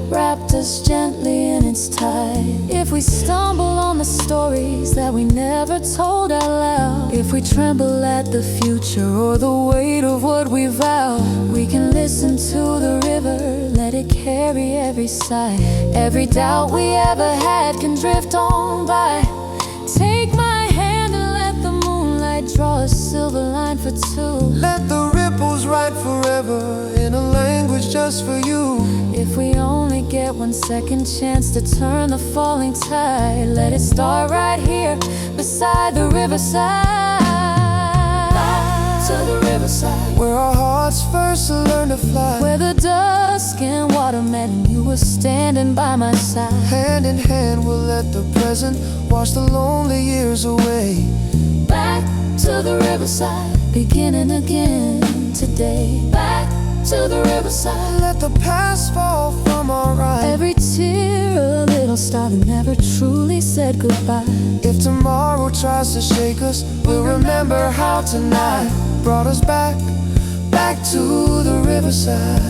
wrapped us gently in its tide. If we stumble on the stories that we never told out loud, if we tremble at the future or the weight of what we vowed, we can listen to the river, let it carry every sigh. Every doubt we ever had can drift on by. Take my hand and let the moonlight draw a silver line for two. Let the ripples write forever in a language just for you. If we only get one second chance to turn the falling tide, let it start right here beside the riverside. Back to the riverside, where our hearts first learned to fly, where the dusk and water met and you were standing by my side. Hand in hand we'll let the present wash the lonely years away. Back to the riverside, beginning again today. Back to the riverside, let the past fall from our eyes. Every tear a little star that never truly said goodbye. If tomorrow tries to shake us, we'll remember how tonight brought us back, back to the riverside.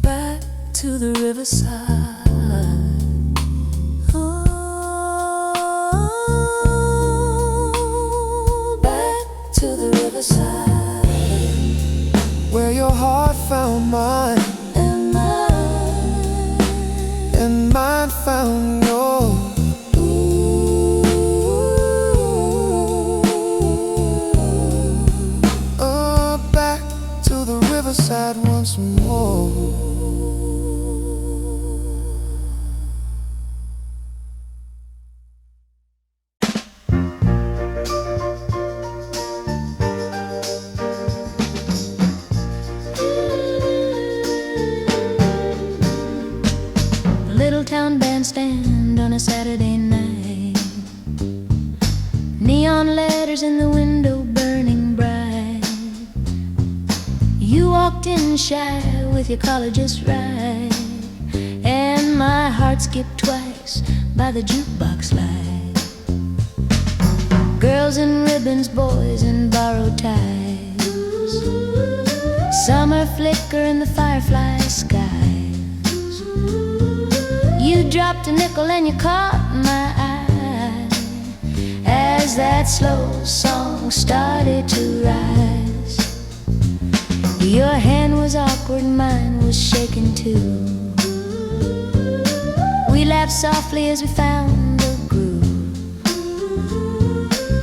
Back to the riverside. Where your heart found mine, and mine found yours. Back to the riverside once more. Town bandstand on a Saturday night. Neon letters in the window burning bright. You walked in shy with your collar just right, and my heart skipped twice by the jukebox light. Girls in ribbons, boys in borrowed ties. Summer flicker in the firefly sky. You dropped a nickel and you caught my eye as that slow song started to rise. Your hand was awkward, mine was shaking too. We laughed softly as we found the groove.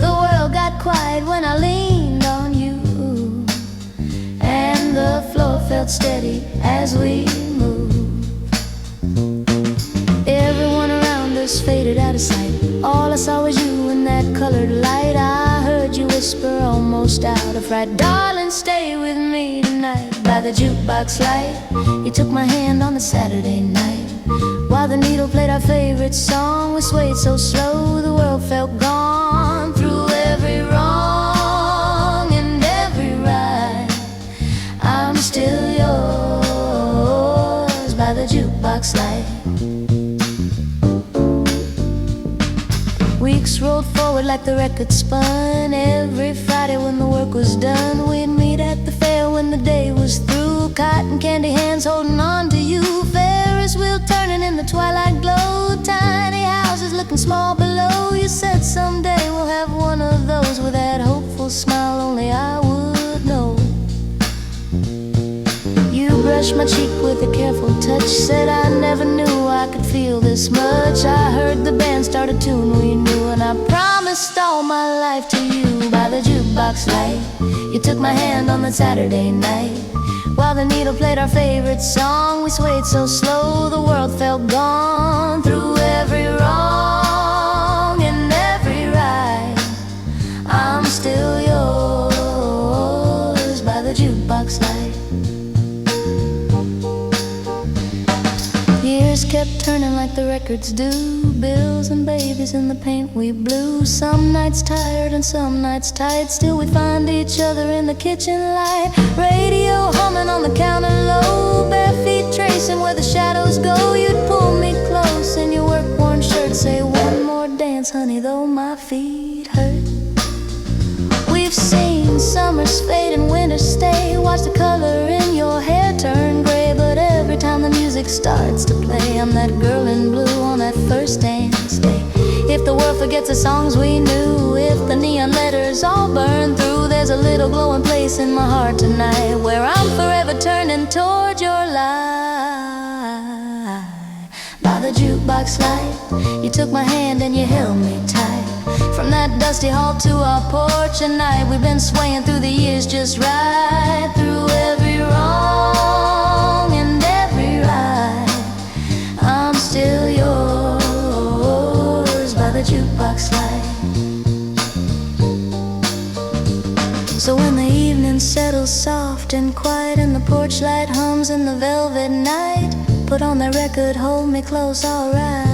The world got quiet when I leaned on you, and the floor felt steady as we moved. Everyone around us faded out of sight. All I saw was you in that colored light. I heard you whisper almost out of fright, darling, stay with me tonight. By the jukebox light, you took my hand on the Saturday night. While the needle played our favorite song, we swayed so slow the world felt gone. Through every wrong and every right, I'm still yours by the jukebox light. Weeks rolled forward like the record spun. Every Friday when the work was done, we'd meet at the fair when the day was through. Cotton candy hands holding on to you. Ferris wheel turning in the twilight glow. Tiny houses looking small below. You said someday we'll have one of those. With that hopeful smile only I would know. You brushed my cheek with a careful touch. Said I never knew I could feel this much. I heard the band start a tune we knew, and I promised all my life to you by the jukebox light. You took my hand on that Saturday night. While the needle played our favorite song, we swayed so slow the world felt gone. Through every wrong and every right, I'm still yours by the jukebox light. Years kept turning like the records do. Bills and babies in the paint we blew. Some nights tired and some nights tight. Still we find each other in the kitchen light. Radio humming on the counter low. Bare feet tracing where the shadows go. You'd pull me close in your work-worn shirt. Say one more dance, honey, though my feet hurt. We've seen summers fade and winters stay. Watch the color in your hair turn gray. But every time the music starts to play, I'm that girl in blue on that first dance day. If the world forgets the songs we knew, if the neon letters all burn through, there's a little glowing place in my heart tonight where I'm forever turning toward your light. By the jukebox light, you took my hand and you held me tight. From that dusty hall to our porch at night, we've been swaying through the years just right. Through every wrong and every right, I'm still yours by the jukebox light. So when the evening settles soft and quiet and the porch light hums in the velvet night, put on that record, hold me close, alright.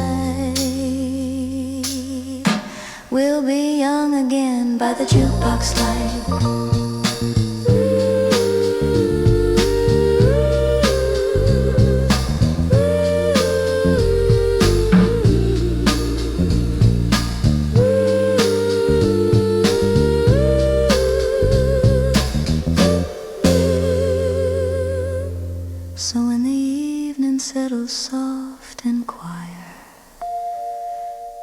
We'll be young again by the jukebox light. So when the evening settles soft and quiet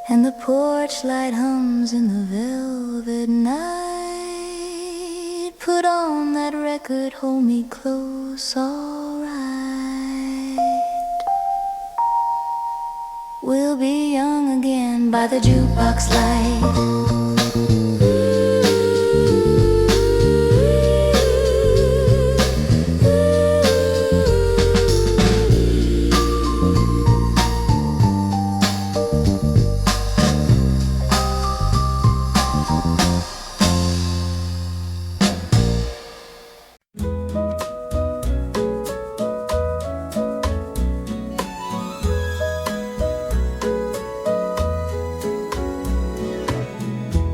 and the porch light hums in the velvet night, put on that record, hold me close, alright. We'll be young again by the jukebox light.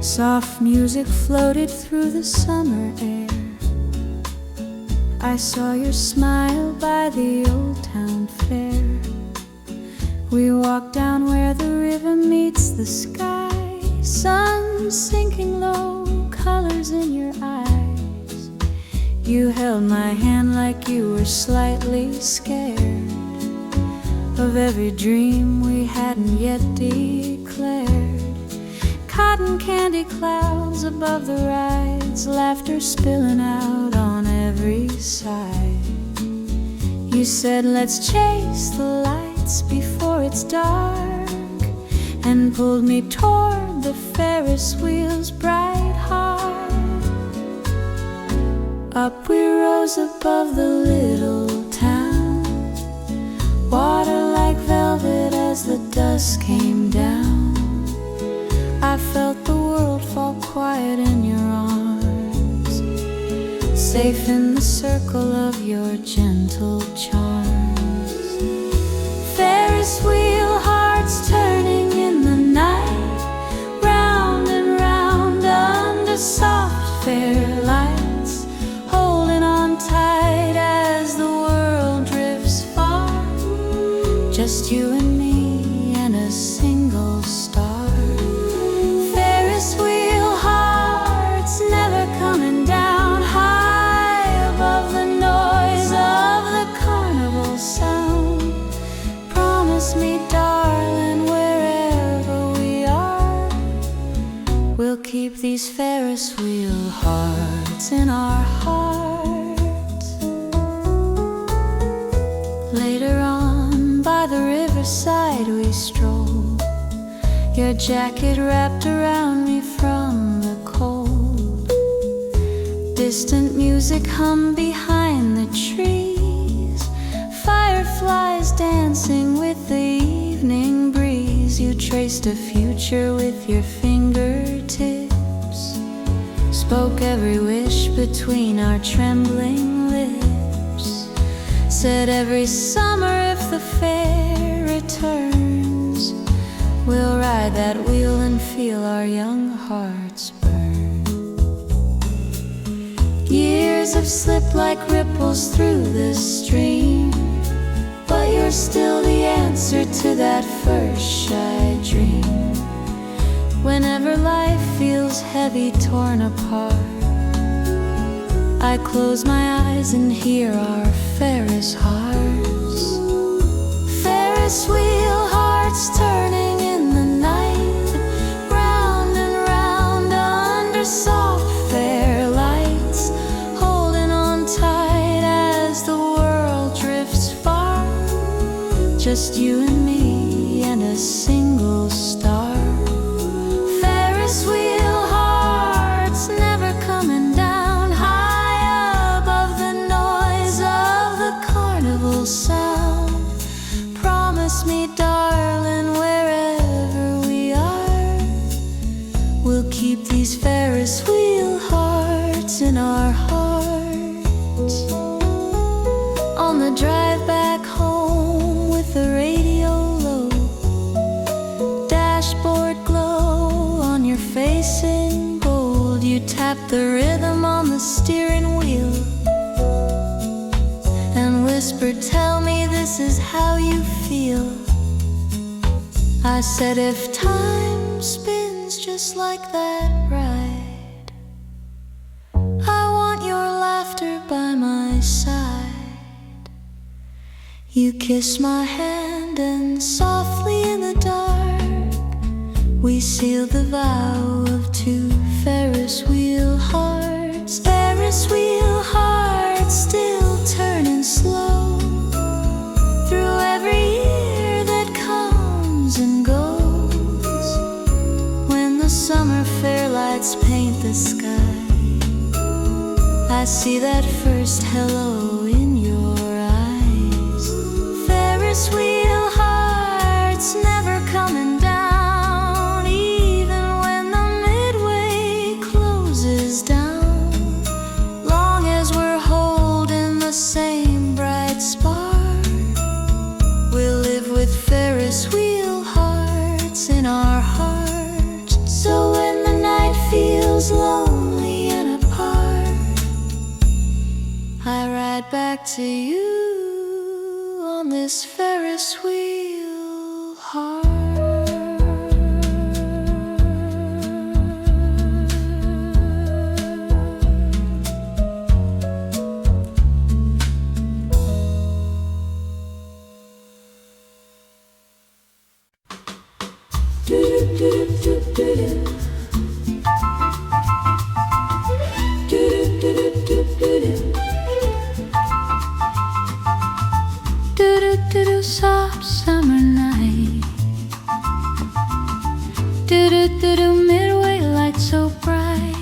Soft music floated through the summer air. I saw your smile by the old town fair. We walked down where the river meets the sky. Sun sinking low, colors in your eyes. You held my hand like you were slightly scared of every dream we hadn't yet declared. Cotton candy clouds above the rides, laughter spilling out on every side. You said, let's chase the lights before it's dark, and pulled me toward the Ferris wheel's bright heart. Up we rose above the little town, water like velvet as the dusk came down. I felt the world fall quiet in your arms, safe in the circle of your gentle charms. Ferris wheel hearts turning in the night, round and round under soft fair lights, holding on tight as the world drifts far. Just you and me and a single star. Ferris wheel hearts never coming down, high above the noise of the carnival sound. Promise me, darling, wherever we are, we'll keep these Ferris wheel hearts in our hearts. Later on, by the riverside we strolled, your jacket wrapped around me from the cold. Distant music hummed behind the trees, fireflies dancing with the evening breeze. You traced a future with your fingertips, spoke every wish between our trembling lips, said every summer if the fair returns, we'll ride that wheel and feel our young hearts burn. Years have slipped like ripples through the stream, but you're still the answer to that first shy dream. Whenever life feels heavy, torn apart, I close my eyes and hear our Ferris hearts. Ferris wheel hearts turning in the night, round and round under soft fair lights, holding on tight as the world drifts far. Just you and me and a single star. Ferris wheel hearts never coming down, high above the noise of the carnival sound. Promise me, darling, wherever we are, we'll keep these Ferris wheel hearts in our hearts. On the drive back home with the radio low, dashboard glow on your face in gold, you tap the rhythm on the steering wheel and whisper, tell me this is how you feel. I said, if time spins just like that ride, I want your laughter by my side. You kiss my hand and softly in the dark, we sealed the vow of two Ferris wheel hearts. Ferris wheel hearts still turning slow through every year that comes and goes. When the summer fair lights paint the sky, I see that first hello in your eyes. Ferris wheel hearts never coming down, even when the midway closes down. Long as we're holding the same bright spark, we'll live with Ferris wheel hearts in our hearts. So when the night feels lonely and apart, I ride back to you on this Ferris wheel heart. Do-do-do-do, soft summer night. Do-do-do-do, midway light so bright.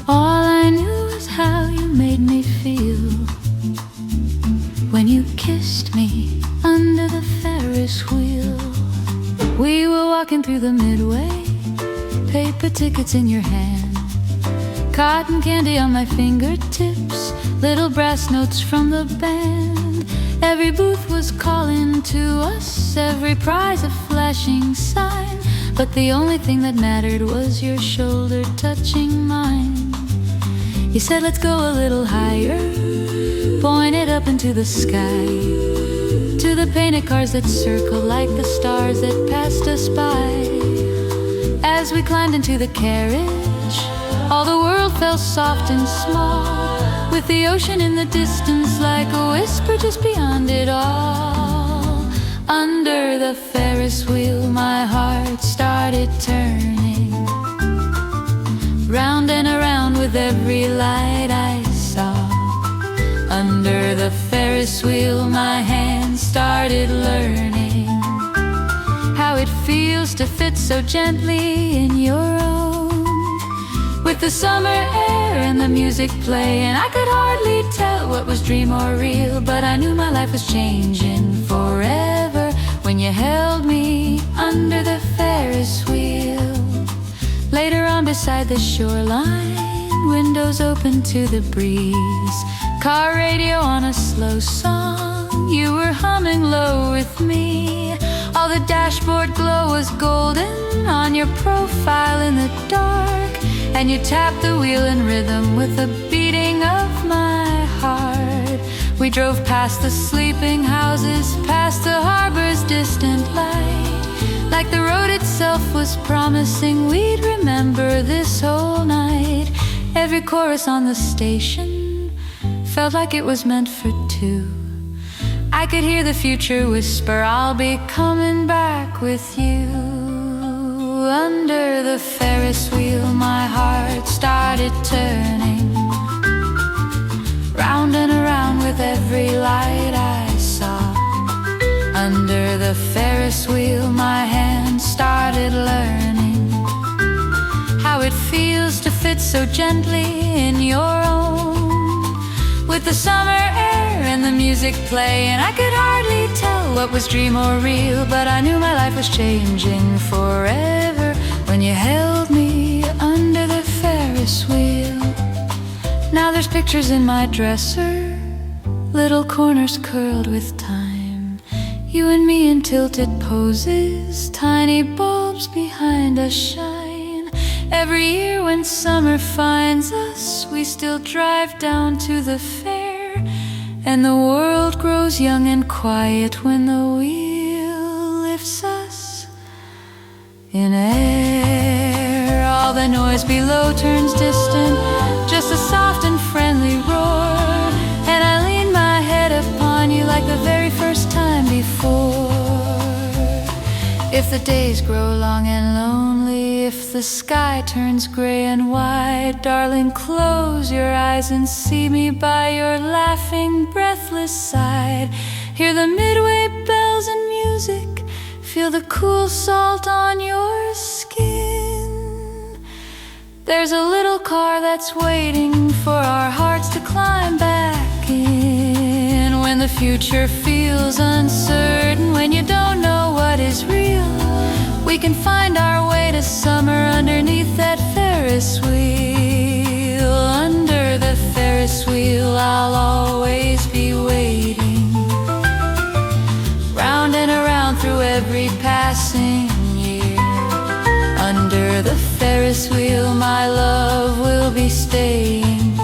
All I knew was how you made me feel when you kissed me under the Ferris wheel. We were walking through the midway, paper tickets in your hand, cotton candy on my fingertips, little brass notes from the band. Every booth was calling to us, every prize a flashing sign, but the only thing that mattered was your shoulder touching mine. You said, let's go a little higher, pointed up into the sky, to the painted cars that circled like the stars that passed us by. As we climbed into the carriage, all the world felt soft and small, with the ocean in the distance like a whisper just beyond it all. Under the Ferris wheel, my heart started turning, round and around with every light I saw. Under the Ferris wheel, my hands started learning how it feels to fit so gently in your own, with the summer air and the music playing. I could hardly tell what was dream or real, but I knew my life was changing forever when you held me under the Ferris wheel. Later on beside the shoreline, windows open to the breeze, car radio on a slow song, you were humming low with me. All the dashboard glow was golden on your profile in the dark, and you tapped the wheel in rhythm with the beating of my heart. We drove past the sleeping houses, past the harbor's distant light, like the road itself was promising we'd remember this whole night. Every chorus on the station felt like it was meant for two. I could hear the future whisper, I'll be coming back with you. Under the Ferris wheel my heart started turning, round and around with every light I saw. Under the Ferris wheel my hands started learning how it feels to fit so gently in your own, with the summer air and the music playing. I could hardly tell what was dream or real, but I knew my life was changing forever when you held me under the Ferris wheel. Now there's pictures in my dresser, little corners curled with time, you and me in tilted poses, tiny bulbs behind us shine. Every year when summer finds us, we still drive down to the fair, and the world grows young and quiet when the wheel lifts us in air. All the noise below turns distant, just a soft and friendly roar, and I lean my head upon you like the very first time before. If the days grow long and lonely, if the sky turns gray and wide, darling, close your eyes and see me by your laughing, breathless side. Hear the midway bells and music, feel the cool salt on your skin. There's a little car that's waiting for our hearts to climb back in. When the future feels uncertain, when you don't know what is real, we can find our way to summer underneath that Ferris wheel. Under the Ferris wheel I'll always be waiting, round and around through every passing year. Under the Ferris wheel my love will be staying,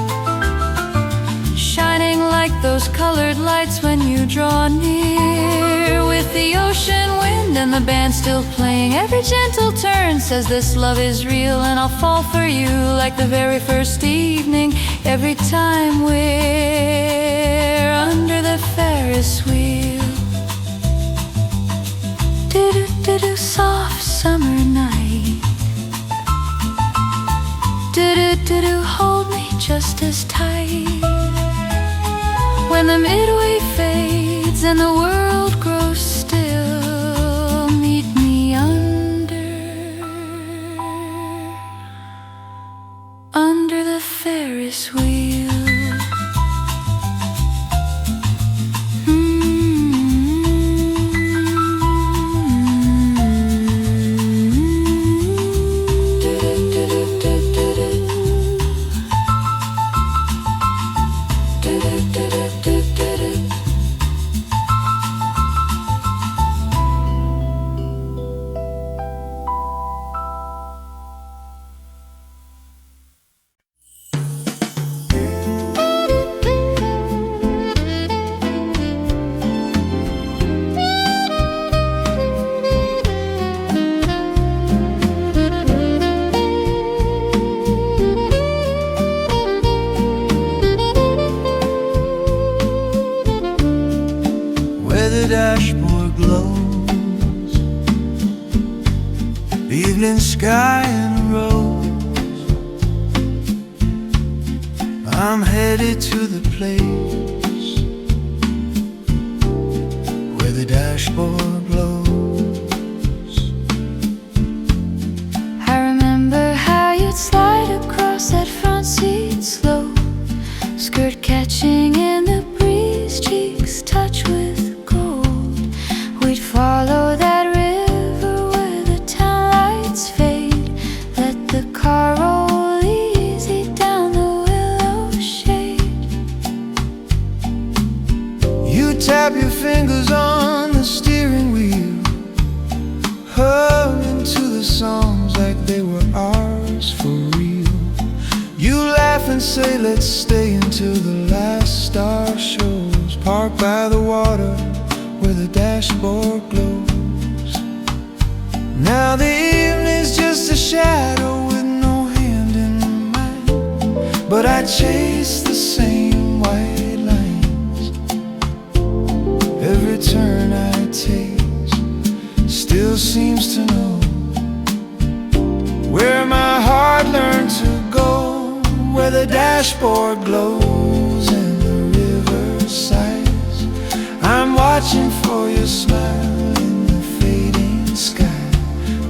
shining like those colored lights when you draw near. With the ocean wind and the band still playing, every gentle turn says this love is real, and I'll fall for you like the very first evening, every time we're under the Ferris wheel. Do-do-do-do, soft summer night. Do-do-do-do, hold me just as tight. When the midway fades and the world grows still, meet me under the Ferris wheel. Dashboard glows, evening sky and rose. I'm headed to the place where the dashboard glows. I remember how you'd slide across that front seat slow, skirt catching in the breeze, cheeks touch with follow that river where the town lights fade. Let the car roll easy down the willow shade. You tap your fingers on the steering wheel, hurrying to the songs like they were ours for real. You laugh and say let's stay until the last star shows, parked by the water where the dashboard glows. Now the evening's just a shadow with no hand in mine. but I chase the same white lines. Every turn I take still seems to know where my heart learned to go, where the dashboard glows and the river sighs. I'm watching for your smile in the fading sky.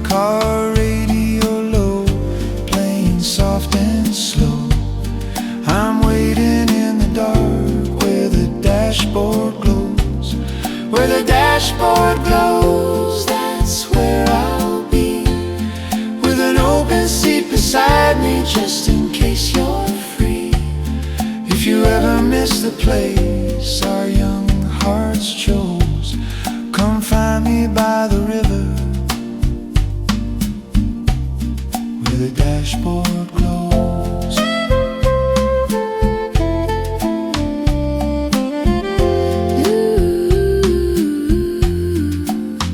Car radio low, playing soft and slow. I'm waiting in the dark where the dashboard glows. Where the dashboard glows, that's where I'll be, with an open seat beside me just in case you're free. If you ever miss the place our young hearts chose, come find me by the river where the dashboard glows.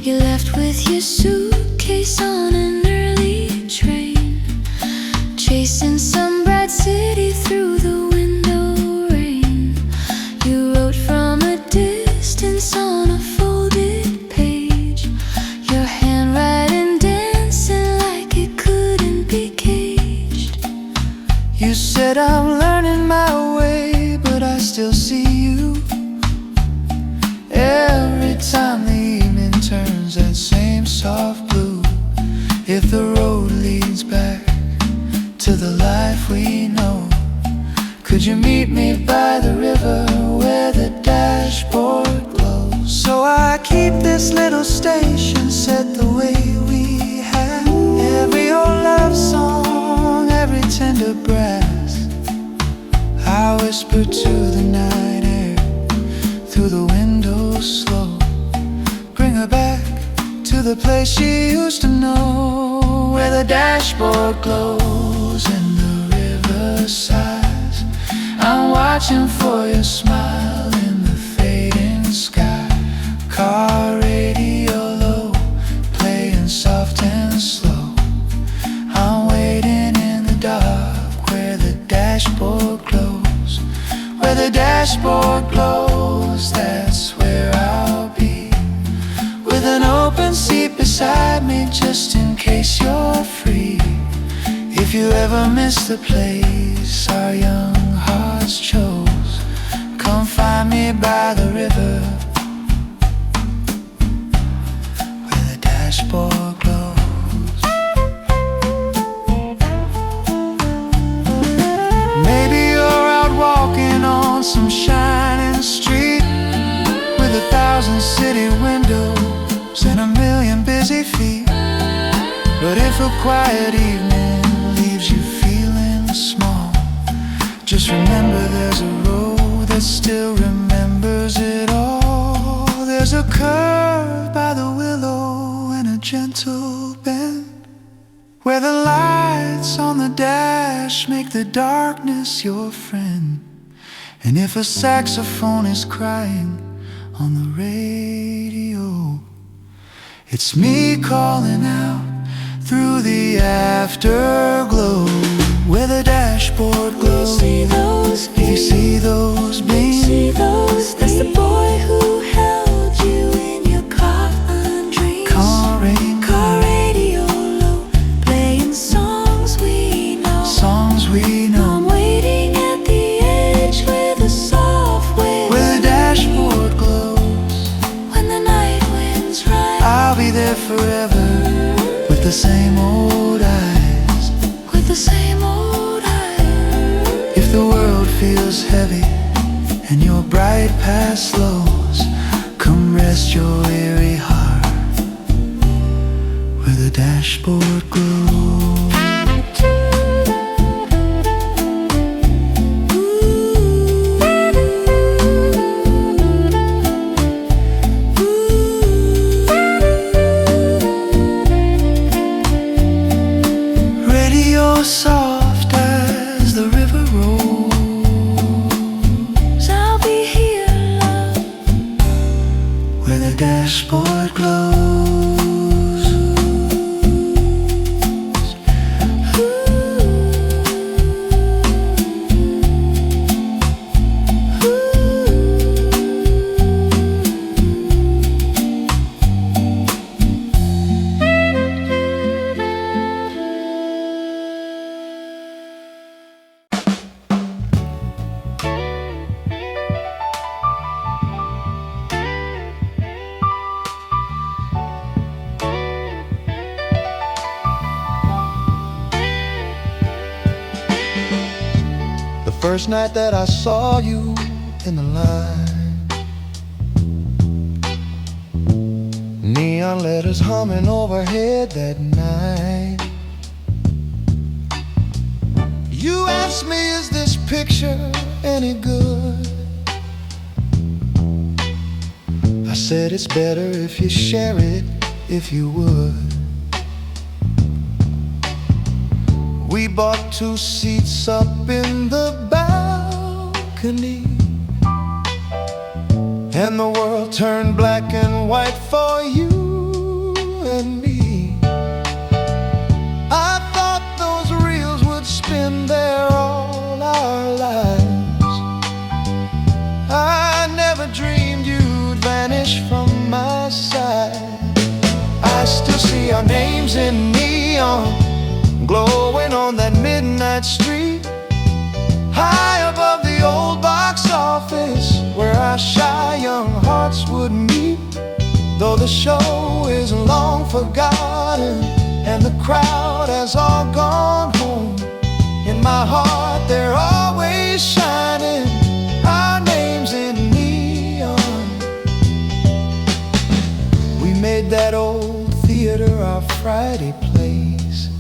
You left with your suitcase on an early train, chasing some bright city through the window rain. You wrote from a distance on a folded page, your handwriting dancing like it couldn't be caged. You said I'm learning my way, but I still see you every time the evening turns that same soft blue. If the road leads back to the life we know, could you meet me by the river where the dashboard glows? So I keep this little station set the way we have. Every old love song, every tender brass, I whisper to the night air through the window slow. Bring her back to the place she used to know, where the dashboard glows and the river sighs. I'm watching for your smile in the fading sky. Car radio low, playing soft and slow. I'm waiting in the dark where the dashboard glows. Where the dashboard glows, that's where I'll be, with an open seat beside me just in case you're free. If you ever miss the place our young hearts chose, come find me by the river where the dashboard glows. Maybe you're out walking on some shining street with 1,000 city windows and 1,000,000 busy feet. But if a quiet evening leaves you feeling small, just remember there's a road that still remembers it all. There's a curve by the willow and a gentle bend, where the lights on the dash make the darkness your friend. And if a saxophone is crying on the radio, it's me calling out through the afterglow, where the dashboard glows. If you see those beams, that's the boy who held you in your car dreams. Car radio low, playing songs we know. I'm waiting at the edge with a soft wind, where the dashboard glows. when the night winds rise, I'll be there forever with the same old eyes. with the same old eyes. If the world feels heavy and your bright past slows, come rest your weary heart where the dashboard glows. Radio soft as the river rolls, I'll be here, love, where the dashboard glows. first night that I saw you in the line. Neon letters humming overhead that night. You asked me, is this picture any good? I said it's better if you share it, if you would. We bought 2 seats up in the balcony, and the world turned black and white for you and me. I thought those reels would spin there all our lives. I never dreamed you'd vanish from my side. I still see our names in neon, glowing on that midnight street, high above the old box office where our shy young hearts would meet. Though the show is long forgotten and the crowd has all gone home, in my heart they're always shining, our names in neon. We made that old theater our Friday place.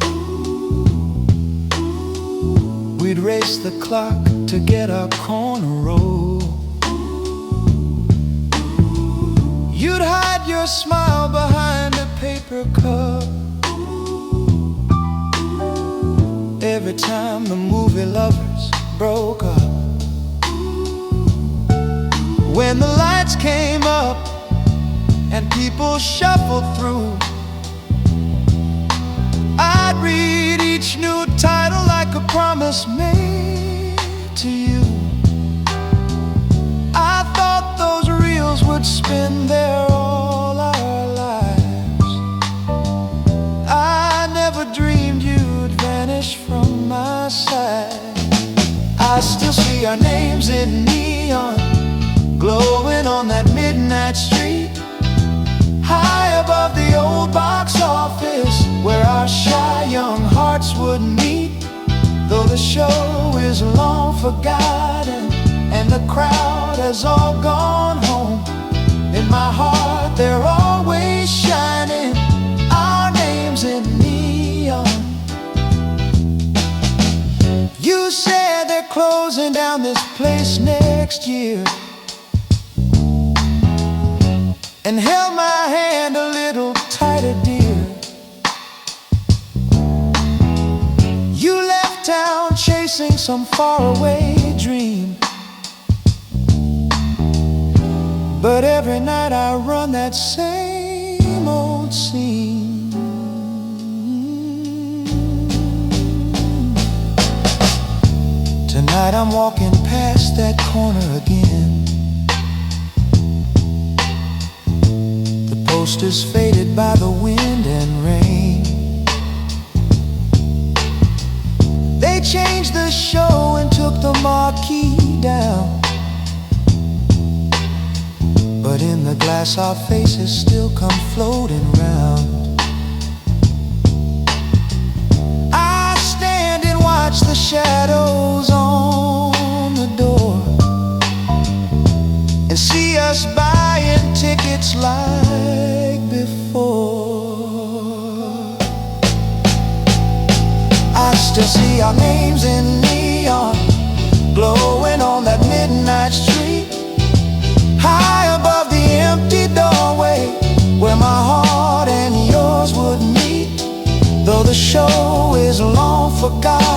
We'd race the clock to get our corner roll. You'd hide your smile behind a paper cup every time the movie lovers broke up. When the lights came up and people shuffled through, I'd read each new title like a promise made to you. I thought those reels would spin there all our lives. I never dreamed you'd vanish from my side. I still see our names in neon, glowing on that midnight street, high above the old box office where our shy young hearts would meet. Though the show is long forgotten and the crowd has all gone home, in my heart they're always shining, our names in neon. You said they're closing down this place next year, and held my hand a little tighter, dear. You left town chasing some faraway dream, but every night I run that same old scene. Tonight I'm walking past that corner again. Posters faded by the wind and rain. They changed the show and took the marquee down, but in the glass our faces still come floating round. I stand and watch the shadows on the door and see us buying tickets like before. I still see our names in neon, glowing on that midnight street, high above the empty doorway where my heart and yours would meet. Though the show is long forgotten